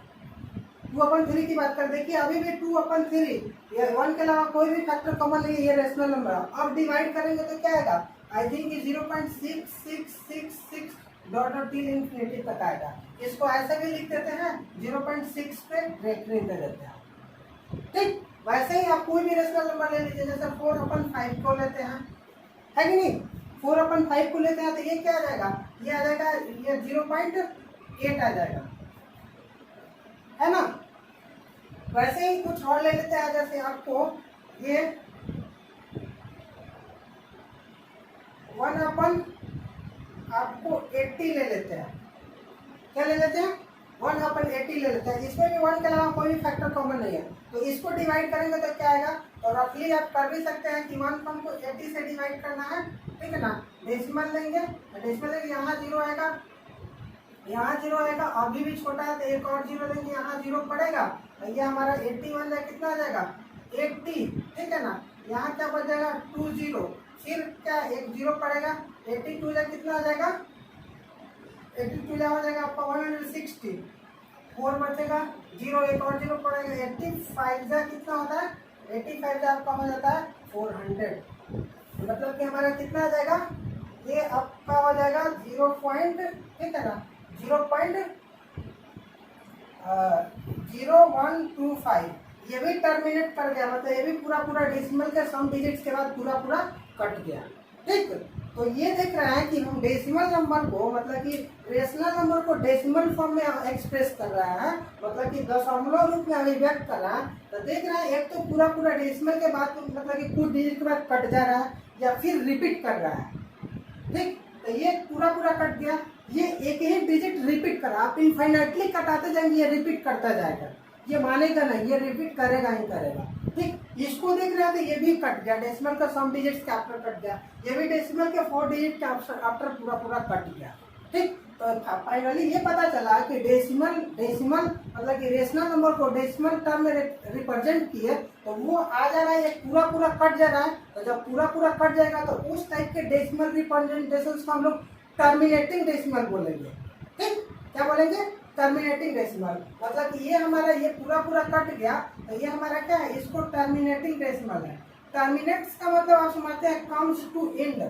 2/3 की बात करें। देखिए अभी भी 2/3, ये 1 के अलावा कोई भी फैक्टर कॉमन नहीं है, ये रेशनल नंबर है। अब डिवाइड करेंगे तो क्या आएगा, I think 0.6666 dot dot till infinity तक आएगा। इसको ऐसे भी लिख देते हैं, 0.6 पे रेफरेंस दे देते हैं। ठीक, वैसे ही आप कोई भी रेशनल नंबर ले लीजिए, जैसे 4/5 को लेते हैं, है कि नहीं, 4/5 को लेते हैं तो ये क्या आ जाएगा, ये आ जाएगा, ये 0.8 आ जाएगा, है ना। वैसे ही कुछ और ले लेते हैं, जैसे आपको ये 1/80 ले लेते हैं। क्या ले लेते हैं, 1/80 ले लेते हैं। इसमें भी 1 के अलावा कोई भी फैक्टर कॉमन नहीं है, तो इसको डिवाइड करेंगे तो क्या आएगा, तो रफली आप कर भी सकते हैं कि 1 को हमको 80 से डिवाइड करना है, ठीक है ना। डेसिमल लेंगे, यहाँ 0 आएगा, यहाँ 0 आएगा, अभी भी छोटा है तो एक और 0 लेंगे, यहाँ 0 पड़ेगा, तो ये हमारा 81 है, कितना आ जाएगा 80, ठीक है ना। यहाँ क्या बच जाएगा 20, फिर क्या एक 0 पड़ेगा, 82 जा कितना आ जाएगा, 82 जा हो जाएगा आपका 160, 4 बचेगा 0, एक और 0 पड़ेगा, 85 जा कितना होता है, 85 जा आपका हो जाता है 400। मतलब कि हमारा कितना आ जाएगा, ये आपका हो जाएगा 0 पॉइंट, ठीक है ना, 0.0125। ये भी टर्मिनेट कर गया, मतलब ये भी पूरा पूरा डेसिमल के सम डिजिट्स के बाद पूरा पूरा कट गया। ठीक, तो ये देख रहे हैं कि हम डेसिमल नंबर को, मतलब कि रेशनल नंबर को डेसिमल फॉर्म में एक्सप्रेस कर रहा है, मतलब कि दशमलव रूप में अभिव्यक्त कर रहा है। तो देख रहे हैं एक तो पूरा पूरा डेसिमल के बाद मतलब कि कुछ डिजिट के बाद कट जा रहा है या फिर रिपीट कर रहा है। ठीक, तो ये पूरा पूरा कट गया, ये एक ही डिजिट रिपीट कर रहा है। आप इनफाइनाइटली कटाते जाएंगे, ये रिपीट करता जाएगा, ये मानेगा नहीं, ये रिपीट करेगा ही करेगा। ठीक, इसको देख रहे थे, ये भी कट गया, डेसिमल का सम डिजिट्स के आफ्टर कट गया, ये भी डेसिमल के 4 डिजिट के आफ्टर पूरा पूरा कट गया। ठीक, तो फाइनली ये पता चला कि डेसिमल मतलब कि रेशनल नंबर को डेसिमल टर्म में रिप्रेजेंट किए तो वो आ जा रहा है, एक पूरा पूरा कट जा रहा है। तो जब पूरा पूरा कट जाएगा तो उस टाइप के डेसिमल रिप्रेजेंटेशन को हम लोग टर्मिनेटिंग डेसिमल बोलेंगे। ठीक, क्या बोलेंगे, टर्मिनेटिंग डेसिमल। मतलब कि ये हमारा ये पूरा पूरा कट गया तो ये हमारा क्या है, इसको टर्मिनेटिंग डेसिमल है। टर्मिनेट्स का मतलब आप समझते हैं कम्स टू एंड,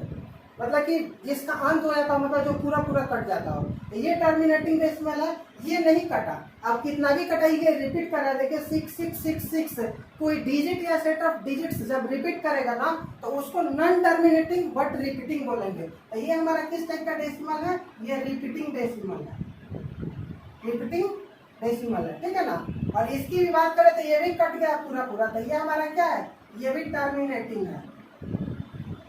मतलब कि जिसका अंत हो जाता हो, मतलब जो पूरा पूरा कट जाता हो, तो ये टर्मिनेटिंग डेसिमल है। ये नहीं कटा, आप कितना भी कटाइए रिपीट कर रहा है। देखिए 6666 कोई डिजिट या सेट ऑफ डिजिट्स जब रिपीट करेगा ना तो उसको नॉन टर्मिनेटिंग बट रिपीटिंग बोलेंगे। तो ये हमारा किस टाइप का डेसिमल है, ये रिपीटिंग डेसिमल है, रिपीटिंग डेसिमल है, ठीक है ना। और इसकी भी बात करें तो ये भी कट गया पूरा पूरा, तो ये हमारा क्या है, ये भी टर्मिनेटिंग है,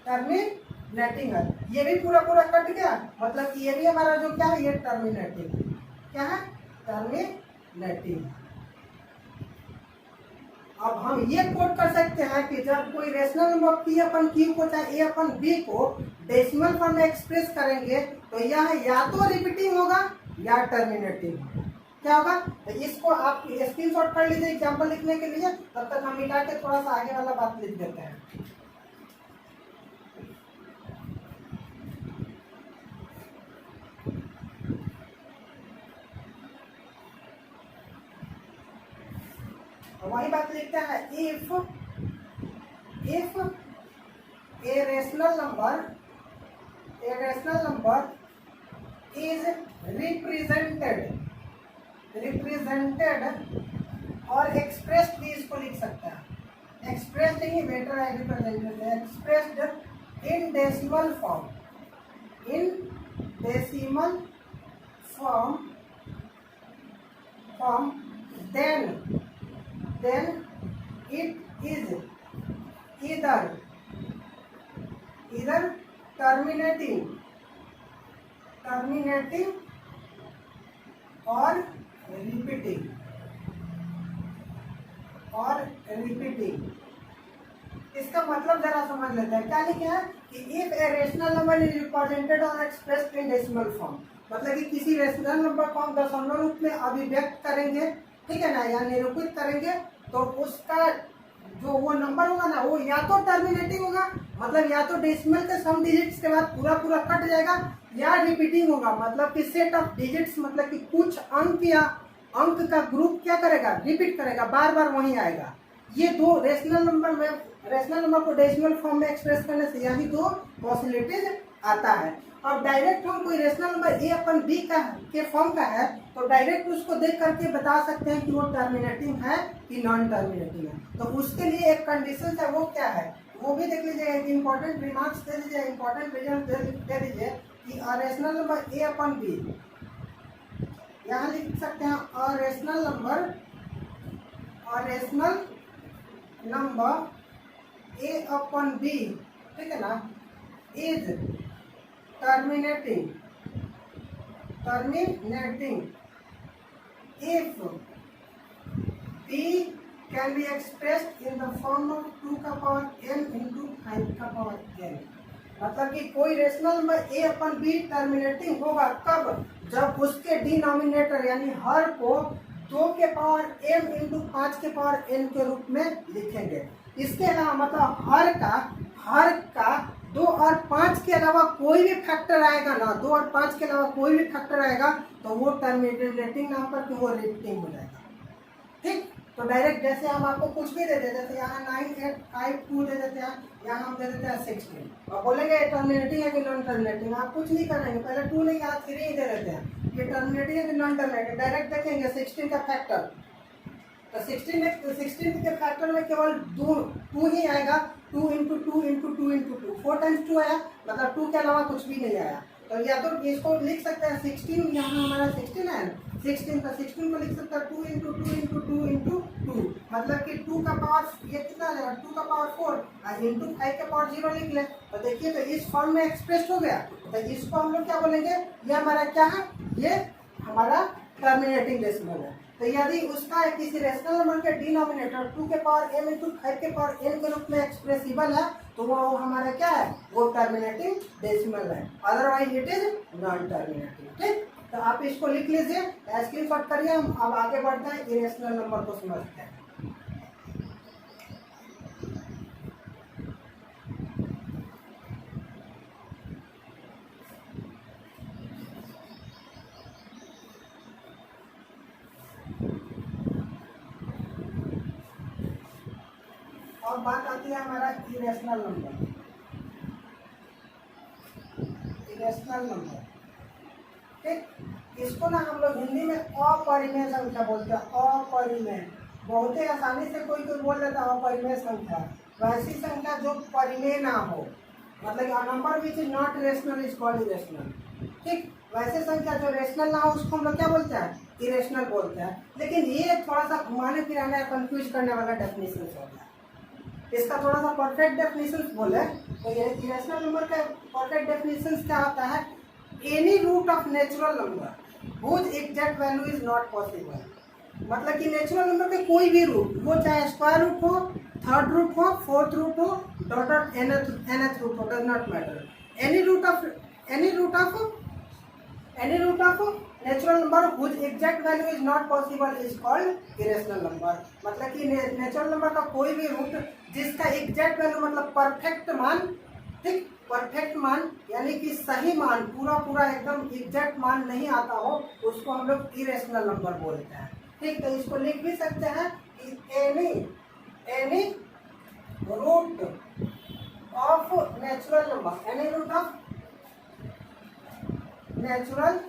टर्मिनेटिंग है। ये भी पूरा पूरा कट गया, मतलब कि ये भी हमारा जो क्या है, ये टर्मिनेटिंग, क्या है, टर्मिनेटिंग। अब हम ये कोट कर सकते हैं कि जब कोई रेशनल नंबर P अपन Q को चाहे A अपन B को डेसिमल फॉर्म में एक्सप्रेस करेंगे तो यह या तो रिपीटिंग होगा या टर्मिनेटिंग होगा। क्या होगा, तो इसको आप स्क्रीनशॉट कर लीजिए एग्जांपल लिखने के लिए। तब तक हम मिटा के थोड़ा सा आगे वाला बात लिख देते हैं। वही बात लिखते हैं, if a rational number is represented और एक्सप्रेस्ड भी इसको लिख सकता है, एक्सप्रेस्ड नहीं बेटर है, represented, expressed in decimal form, then it is either terminating or repeating इसका मतलब जरा समझ लेते हैं। क्या लिखे हैं कि if a rational number is represented और एक्सप्रेस्ड इन डेसिमल फॉर्म, मतलब कि किसी रेशनल नंबर को हम दशमलव रूप में अभिव्यक्त करेंगे, ठीक है ना, या निरूपित करेंगे, तो उसका जो वो नंबर होगा ना, वो या तो टर्मिनेटिंग होगा, मतलब या तो डेसिमल के सम डिजिट्स के बाद पूरा पूरा कट जाएगा, या रिपीटिंग होगा, मतलब कि सेट ऑफ डिजिट्स, मतलब कि कुछ अंक या अंक का ग्रुप क्या करेगा, रिपीट करेगा, बार बार वहीं आएगा। ये दो रेशनल नंबर को डेसिमल फॉर्म में एक्सप्रेस करने से यही दो पॉसिबिलिटीज आता है। अब डायरेक्ट हम कोई rational number A upon B का के फॉर्म का है, तो डायरेक्ट उसको देख करके बता सकते हैं कि वो टर्मिनेटिंग है कि नॉन टर्मिनेटिंग है। तो उसके लिए एक कंडीशन है, वो क्या है, वो भी देख लीजिए, एक इंपॉर्टेंट रिमार्क्स दे दीजिए, इंपॉर्टेंट रिजल्ट दे दीजिए कि rational number A upon B, यहाँ लिख सकते हैं rational number A upon B, ठीक है ना, is terminating if b can be expressed in the form of 2 का पावर n into 5 का पावर n। मतलब कि कोई rational number a upon b terminating होगा कब, जब उसके डिनोमिनेटर यानी हर को 2 के पावर m इंटू 5 के पावर n के रूप में लिखेंगे। इसके अलावा मतलब हर का 2 और 5 के अलावा कोई भी फैक्टर आएगा ना, 2 और 5 के अलावा कोई भी फैक्टर आएगा तो वो टर्मिनेटिंग नाम पर वो रिपीटिंग हो जाएगा। ठीक, तो डायरेक्ट जैसे हम आपको कुछ भी दे देते, जैसे यहाँ 9 8 5 2 दे देते हैं, यहाँ हम दे देते हैं 16, और बोलेंगे टर्मिनेटिंग है कि नॉन टर्मिनेटिंग, आप कुछ नहीं करेंगे, पहले 2 नहीं, यहाँ 3 ही दे देते हैं, ये टर्मिनेटिंग है कि नॉन टर्मिनेटिंग, डायरेक्ट देखेंगे 16 का फैक्टर, तो 16 के फैक्टर में केवल 2 ही आएगा, 2 इंटू 2 इंटू 2 इंटू 2, 4 टाइम्स 2 आया, मतलब 2 के अलावा कुछ भी नहीं आया। तो या तो इसको लिख सकते हैं 16, यहाँ हमारा 16 है, 16 का 16 को लिख सकते हैं 2 इंटू 2 इंटू 2 इंटू 2, मतलब कि 2 का पावर ये कितना आ जाएगा, 2 का पावर 4 इंटू 5 का पावर 0 लिख ले, तो देखिए तो इस फॉर्म में एक्सप्रेस हो गया। तो इसको हम लोग क्या बोलेंगे, ये हमारा क्या है, ये हमारा टर्मिनेटिंग डेसिमल है। तो यदि उसका किसी रेशनल नंबर के डिनोमिनेटर 2 के पावर m इंटू 5 के पावर n के रूप में एक्सप्रेसिबल है, तो वो हमारा क्या है, वो टर्मिनेटिंग डेसिमल है, otherwise it is non terminating. ठीक, तो आप इसको लिख लीजिए, स्क्रीनशॉट करिए, हम अब आगे बढ़ते हैं, इरेशनल नंबर को समझते हैं। और बात आती है हमारा इरेशनल नंबर। ठीक, इसको ना हम लोग हिंदी में अपरिमेय संख्या बोलते हैं, अपरिमेय। बहुत ही आसानी से कोई बोल देता है अपरिमेय संख्या, वैसी संख्या जो परिमेय ना हो, मतलब number which is not rational is called irrational. ठीक, वैसे संख्या जो रेशनल ना हो उसको हम लोग क्या बोलते हैं, इरेशनल बोलते हैं। लेकिन ये थोड़ा सा घुमाने फिराने कंफ्यूज करने वाला डेफिनेशन होता है, इसका थोड़ा सा परफेक्ट डेफिनेशन बोले तो ये इरेशनल नंबर का परफेक्ट डेफिनेशन क्या होता है, any root of natural number whose exact value is not possible. मतलब कि नेचुरल नंबर के कोई भी रूट, वो चाहे स्क्वायर रूट हो, थर्ड रूट हो, फोर्थ रूट हो, डॉट nth रूट हो, does not matter, any root of natural number whose exact value is not possible is called irrational number. मतलब कि नेचुरल नंबर का कोई भी रूट जिसका एग्जैक्ट वैल्यू मतलब परफेक्ट मान, ठीक, परफेक्ट मान यानी कि सही मान, पूरा एकदम एग्जैक्ट मान नहीं आता हो, उसको हम लोग इरेशनल नंबर बोलते हैं। ठीक, तो इसको लिख भी सकते हैं कि any root of natural number, any root of natural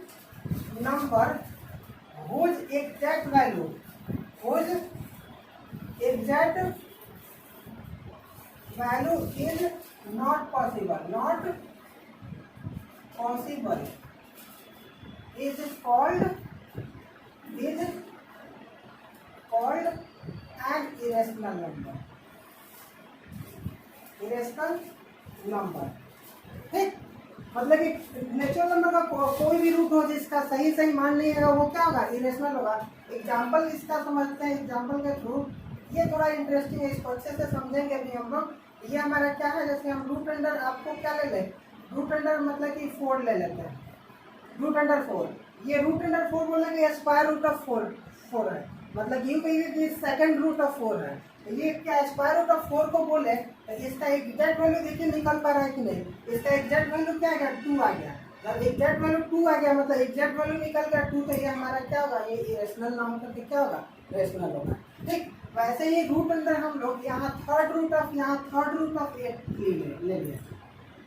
number whose exact value is not possible is called an irrational number। ठीक, मतलब कि नेचुरल नंबर का कोई भी रूट हो जिसका सही मान नहीं है, वो क्या होगा, इरेशनल होगा। एग्जाम्पल इसका समझते हैं, एग्जाम्पल के थ्रू, ये थोड़ा इंटरेस्टिंग है, इसको अच्छे से समझेंगे अभी हम लोग। ये हमारा क्या है, जैसे हम रूट अंडर, आपको क्या ले लें, रूट अंडर मतलब कि 4 ले लेते हैं, रूट अंडर 4। ये रूट अंडर 4 बोलेंगे स्क्वायर रूट ऑफ 4 है, मतलब यूँ कहिए कि सेकंड रूट ऑफ 4 है। तो ये क्या स्क्वायर रूट ऑफ 4 को बोले तो इसका एग्जैक्ट वैल्यू देखिए निकल पा रहा है कि नहीं। इसका एग्जैक्ट वैल्यू क्या आ गया, 2 आ गया। जब एग्जैक्ट वैल्यू 2 आ गया मतलब एग्जैक्ट वैल्यू निकल गया 2, तो ये हमारा क्या होगा, ये इरेशनल नाम करके क्या होगा, रेशनल होगा। ठीक, वैसे ही रूट अंदर हम लोग यहाँ थर्ड रूट ऑफ 8 ले लिया,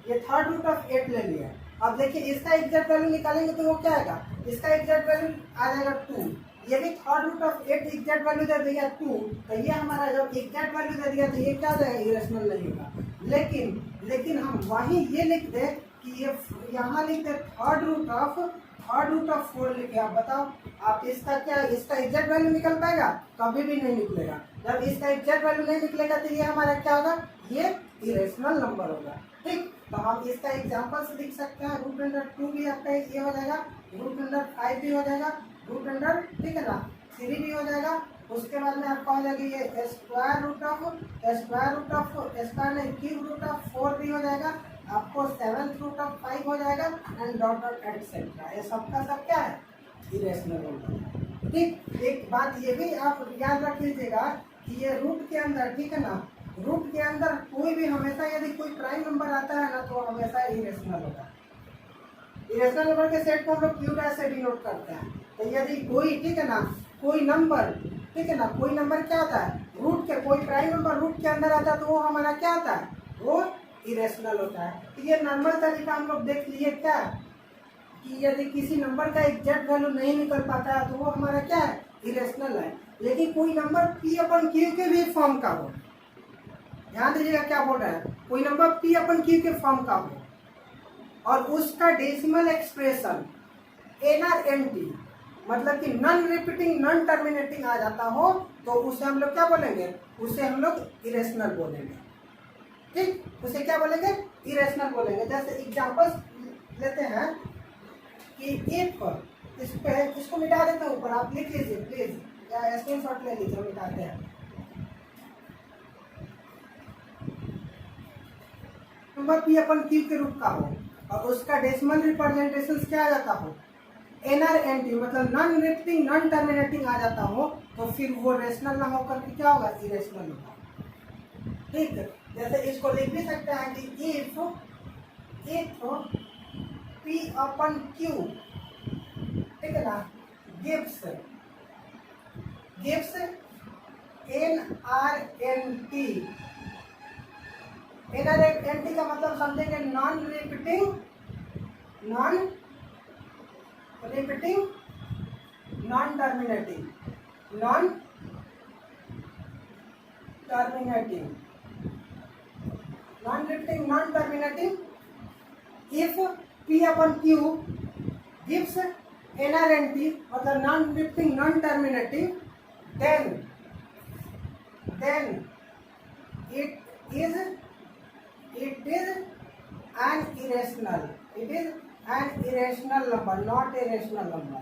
ये थर्ड रूट ऑफ 8 ले लिया। अब देखिए इसका एग्जैक्ट वैल्यू निकालेंगे तो वो क्या आएगा, इसका एग्जैक्ट वैल्यू आ जाएगा 2। ये भी third root of 8 exact value दे दिया 2, तो ये हमारा जब एग्जैक्ट वैल्यू दे दिया तो ये क्या जाएगा, इरेशनल नहीं होगा। लेकिन हम वहीं ये लिख दे कि ये यहाँ लिख दे थर्ड रूट ऑफ 4 लिखे। आप बताओ आप इसका क्या, इसका एग्जैक्ट वैल्यू निकल पाएगा, कभी भी नहीं निकलेगा। जब इसका एग्जैक्ट वैल्यू नहीं निकलेगा तो ये हमारा क्या होगा, ये इरेशनल नंबर होगा। ठीक, तो हम इसका एग्जांपल से लिख सकते हैं, रूट अंडर 2 भी आपका ये हो जाएगा, रूट अंडर 5 भी हो जाएगा, रूट अंडर, ठीक है ना, 3 भी हो जाएगा। उसके बाद में आपका हो जाएगा ये स्क्वायर रूट ऑफ स्क्वायर नहीं क्यूब रूट ऑफ 4 भी हो जाएगा, आपको 7th रूट ऑफ 5 हो जाएगा एंड डॉट डॉट एटसेट्रा। ये सबका सब क्या है, इरेशनल नंबर। ठीक, एक बात ये भी आप याद रख लीजिएगा कि ये रूट के अंदर, ठीक है ना, रूट के अंदर कोई भी हमेशा यदि कोई प्राइम नंबर आता है ना तो हमेशा इरेशनल होगा। इरेशनल नंबर के सेट को हम लोग क्यू डैश से डिनोट करते हैं। तो यदि कोई, ठीक है ना, कोई नंबर, ठीक है ना, कोई नंबर क्या होता है, रूट के कोई प्राइम नंबर रूट के अंदर आता है तो वो हमारा क्या होता है, वो इरेशनल होता है। तो ये नॉर्मल तरीका हम लोग देख लिए क्या, कि यदि किसी नंबर का एग्जैक्ट वैल्यू नहीं निकल पाता है तो वो हमारा क्या है, इरेशनल है। लेकिन कोई नंबर पी अपन क्यू के भी फॉर्म का हो, ध्यान दीजिएगा क्या बोल रहा है, कोई नंबर पी अपन क्यू के फॉर्म का हो और उसका डेसिमल एक्सप्रेशन NRNT मतलब कि नॉन रिपीटिंग नॉन टर्मिनेटिंग आ जाता हो तो उसे हम लोग क्या बोलेंगे, उसे हम लोग इरेशनल बोलेंगे। ठीक, उसे क्या बोलेंगे, इरेशनल बोलेंगे। जैसे एग्जांपल्स लेते हैं कि इसको मिटा देते हैं, ऊपर आप लिख लीजिए प्लीज, या स्क्रीनशॉट ले लीजिए, मिटाते हैं। नंबर पी अपन क्यू के रूप का हो और उसका डेसिमल रिप्रेजेंटेशन क्या आ जाता हो, NRNT मतलब नॉन रिपीटिंग नॉन टर्मिनेटिंग आ जाता हो, तो फिर वो रेशनल ना होकर के क्या होगा, इरेशनल होगा। ठीक, जैसे इसको लिख भी सकते हैं कि इफ P अपन Q, ठीक है ना, गिव्स NRNT का मतलब समझेंगे non repeating non terminating if P upon Q gives NRNT मतलब non repeating non terminating, then it is an irrational number, not a rational number,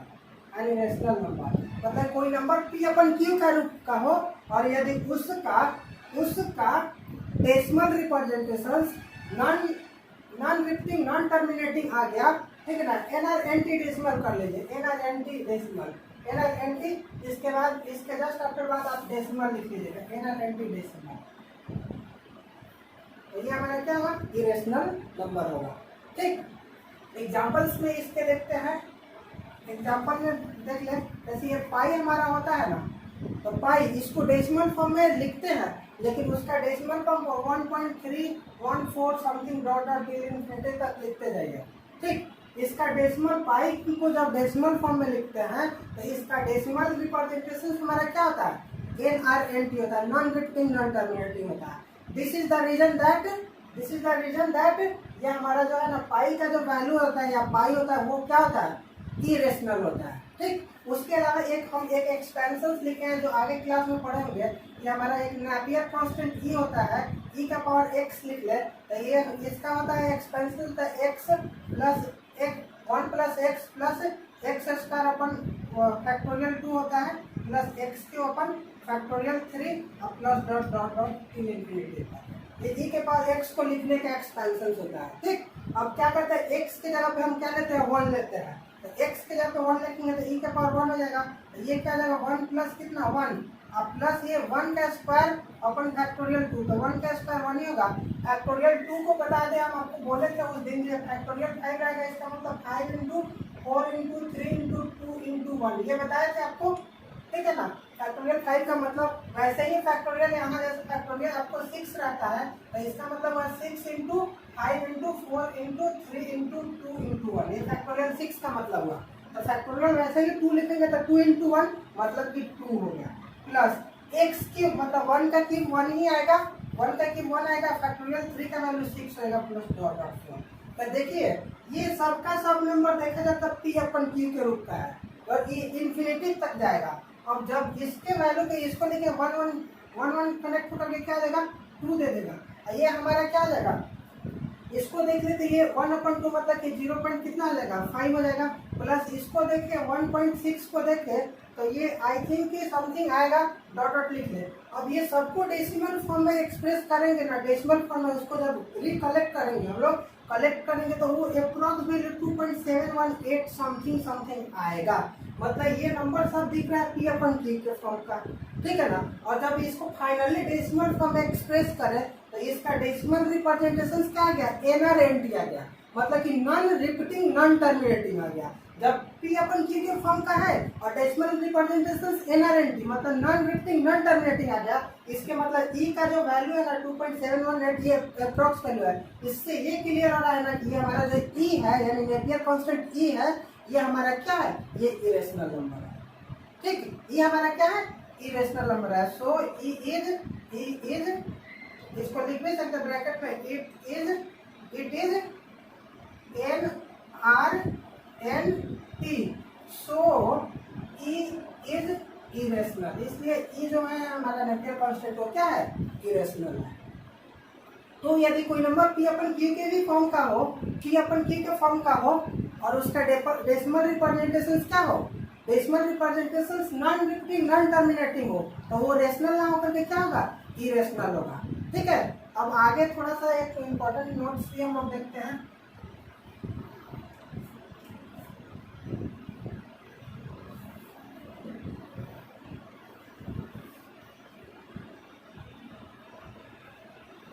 an irrational number। मतलब कोई number P अपन Q का रूप का हो और यदि उसका decimal representation non repeating non terminating आ गया, ठीक है ना, NRNT डेसिमल कर लीजिए, NRNT डेसिमल, इसके बाद इसके जस्ट आफ्टर बाद आप डेसिमल लिख लीजिएगा, NRNT डेसिमल। तो ये हमारा क्या होगा, इरेशनल नंबर होगा। ठीक, एग्जांपल्स में इसके देखते हैं, एग्जांपल में देख ले, जैसे ये पाई हमारा होता है ना, तो पाई इसको डेसिमल फॉर्म में लिखते हैं लेकिन उसका decimal form 1.314 something dot dot infinity तक लिखते जाइए। ठीक, इसका डेसिमल पाई को जब डेसिमल फॉर्म में लिखते हैं तो इसका डेसिमल रिप्रेजेंटेशन हमारा क्या होता है, NRNT होता है, नॉन रिपीटिंग नॉन टर्मिनेटिंग होता है। This is the reason that ये हमारा जो है ना पाई का जो वैल्यू होता है या पाई होता है वो क्या होता है, इरेशनल होता है। ठीक, उसके अलावा हम एक एक्सपेंशन लिखे हैं जो आगे क्लास में पढ़ेंगे। ये हमारा एक नेपियर कांस्टेंट ई होता है, ई का पावर x लिख ले तो ये इसका होता है एक्सपेंशन होता है x plus 1 plus x plus x square upon factorial 2 होता है प्लस एक्स क्यू अपन फैक्टोरियल 3 और plus dot dot dot in infinity. ये ई के पास x को लिखने का एक्सपेंशन होता है। ठीक, अब क्या करते हैं, x की जगह पे हम क्या लेते हैं, 1 लेते हैं तो x के जगह पे 1 लिखेंगे तो e का पावर 1 हो जाएगा। तो ये क्या जाएगा 1 प्लस कितना 1, अब प्लस ये 1 का स्क्वायर अपन फैक्टोरियल 2, तो 1 का स्क्वायर 1 ही होगा। फैक्टोरियल 2 को बता दें, हम आपको बोले थे उस दिन जो फैक्टोरियल 5 आएगा, इसका मतलब 5 इंटू 4 इंटू 3 इंटू 2 इंटू 1, ये बताए थे आपको, ठीक है ना। फैक्टोरियल 5 का मतलब वैसे ही फैक्टोरियल यहाँ जैसे फैक्टोरियल आपको 6 रहता है, तो इसका मतलब 6 into 5 into 4 into 3 into 2 into 1, ये फैक्टोरियल 6 का मतलब हुआ। तो फैक्टोरियल वैसे ही 2 लिखेंगे तो 2 इंटू 1 मतलब कि 2 हो गया, प्लस x क्यूब मतलब 1 का क्यूब 1 ही आएगा, 1 का क्यूब 1 आएगा, फैक्टोरियल 3 का वैल्यू 6 होगा प्लस डॉट डॉट 4। तो देखिए ये सबका सब नंबर देखा जाए तब p अपन q के रूप का है और ये इन्फिनिटी तक जाएगा। अब जब इसके वैल्यू पे इसको देखिए 1 कनेक्ट करके क्या देगा 2 दे देगा, ये हमारा क्या आ जाएगा, इसको देख लेते ये 1/2 मतलब कि 0 पॉइंट कितना आ जाएगा 5 हो जाएगा, प्लस इसको देखे 1.6 को देखे तो ये आई थिंक कि समथिंग आएगा, डॉट डॉट लिख ले। अब ये सबको डेसिमल फॉर्म में एक्सप्रेस करेंगे ना, डेसिमल फॉर्म में उसको जब रिकलेक्ट करेंगे हम लोग, कलेक्ट करेंगे तो वो अप्रोक्सीमेटली 2.718 समथिंग आएगा। मतलब ये नंबर सब दिख रहा है p अपन q के फॉर्म का, ठीक है ना। और जब इसको फाइनली डेसिमल फॉर्म में एक्सप्रेस करें तो इसका डेसिमल रिप्रेजेंटेशन क्या आ गया, NRNT आ गया, मतलब कि नॉन रिपीटिंग नॉन टर्मिनेटिंग आ गया। जब p अपन q के फॉर्म का है और डेसिमल रिप्रेजेंटेशन NRNT मतलब नॉन रिपीटिंग नॉन टर्मिनेटिंग आ गया, इसके मतलब e का जो वैल्यू है ना 2.718 ये अप्रोक्स वैल्यू है। इससे ये क्लियर हो रहा है ना कि हमारा जो e है यानी नेपियर कांस्टेंट e है, ये हमारा क्या है, ये इरेशनल नंबर है, ठीक। ये हमारा क्या है, इरेशनल नंबर है। सो e इज इसको लिख भी सकते ब्रैकेट में, it is NRNT, so e is irrational, इसलिए e जो है हमारा नेपियर कांस्टेंट वो क्या है, इरेशनल है। तो यदि कोई नंबर p अपन q के भी फॉर्म का हो, p अपन q के फॉर्म का हो और उसका डेसिमल रिप्रेजेंटेशन क्या हो, decimal representation non repeating non terminating हो, तो वो रेशनल ना होकर के क्या होगा, इरेशनल होगा, ठीक है। अब आगे थोड़ा सा एक इम्पोर्टेंट नोट्स भी हम लोग देखते हैं।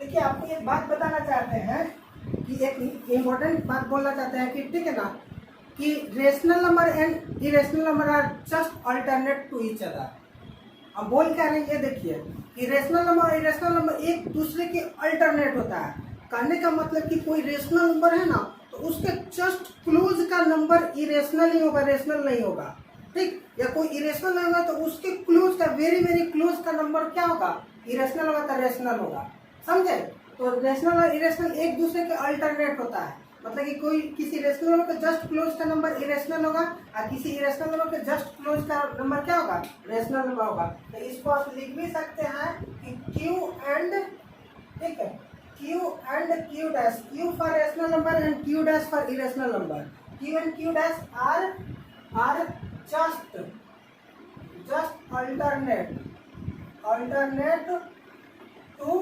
देखिए आपको एक बात बताना चाहते हैं कि एक इम्पोर्टेंट बात बोलना चाहते हैं कि ठीक है ना, कि rational number and irrational number are just alternate to each other. अब बोल क्या रहे हैं ये देखिए कि रेशनल नंबर और इरेशनल नंबर एक दूसरे के अल्टरनेट होता है। कहने का मतलब कि कोई रेशनल नंबर है ना तो उसके जस्ट क्लोज का नंबर इरेशनल ही होगा, रेशनल नहीं होगा, ठीक। या कोई इरेशनल नहीं होगा तो उसके क्लोज का वेरी वेरी क्लोज का नंबर क्या होगा, इरेशनल होगा तो रेशनल होगा, समझे। तो रेशनल और इरेशनल एक दूसरे के अल्टरनेट होता है, मतलब कि कोई किसी रेशनल नंबर के जस्ट क्लोज का नंबर इरेशनल होगा और किसी इरेशनल नंबर के जस्ट क्लोज का नंबर क्या होगा, रेशनल नंबर होगा। तो इसको आप लिख भी सकते हैं कि Q एंड, ठीक है, Q and Q dash, Q for rational number and Q dash for irrational number. Q and Q dash are just alternate to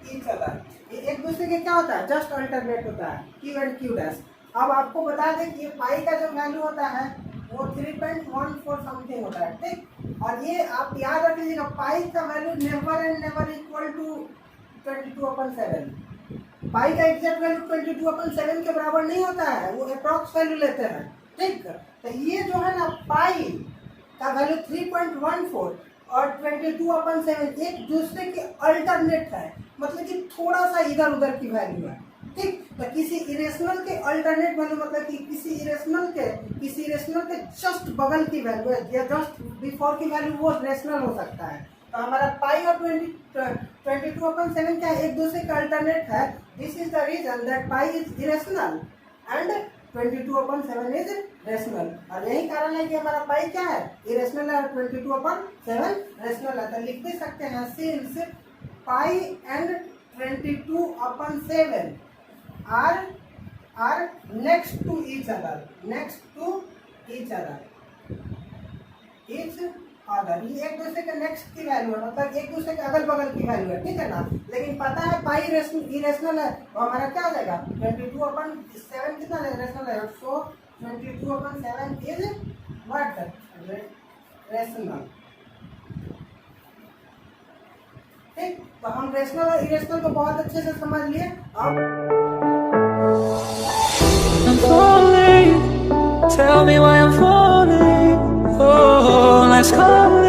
each other. ये एक दूसरे के क्या होता है, जस्ट अल्टरनेट होता है, Q एंड Q डैश। अब आपको बता दें कि ये पाई का जो वैल्यू होता है वो 3.14 समथिंग होता है, ठीक। और ये आप याद रख लीजिएगा, पाई का value never and never equal to 22/7। Pi का एग्जैक्ट वैल्यू 22/7 के बराबर नहीं होता है, वो अप्रॉक्स वैल्यू लेते हैं, ठीक। तो ये जो है ना पाई का वैल्यू 3.14 और 22/7 एक दूसरे के अल्टरनेट है, मतलब कि थोड़ा सा इधर उधर की वैल्यू है, ठीक। तो किसी इरेशनल के अल्टरनेट वैल्यू मतलब कि किसी इरेशनल के जस्ट बगल की वैल्यू है या जस्ट बिफोर की वैल्यू वो रेशनल हो सकता है। तो हमारा पाई और 22/7 क्या एक दूसरे का अल्टरनेट है। This is the reason that pi is irrational and 22/7 is rational. और यही कारण है कि हमारा पाई क्या है, इरेशनल है और 22/7 रेशनल है। तो लिख भी सकते हैं since pi and 22/7 are next to each other, ये एक दूसरे के नेक्स्ट की वैल्यू है, मतलब एक दूसरे के अगल बगल की वैल्यू है, ठीक है ना। लेकिन पता है पाई इरेशनल है, तो हमारा क्या हो जाएगा 22/7 कितना रेशनल है। सो 22/7 is what? रेशनल। ठीक, तो हम रेशनल और इरेशनल को बहुत अच्छे से समझ लिए। अब I'm falling, tell me why I'm falling. Oh, let's call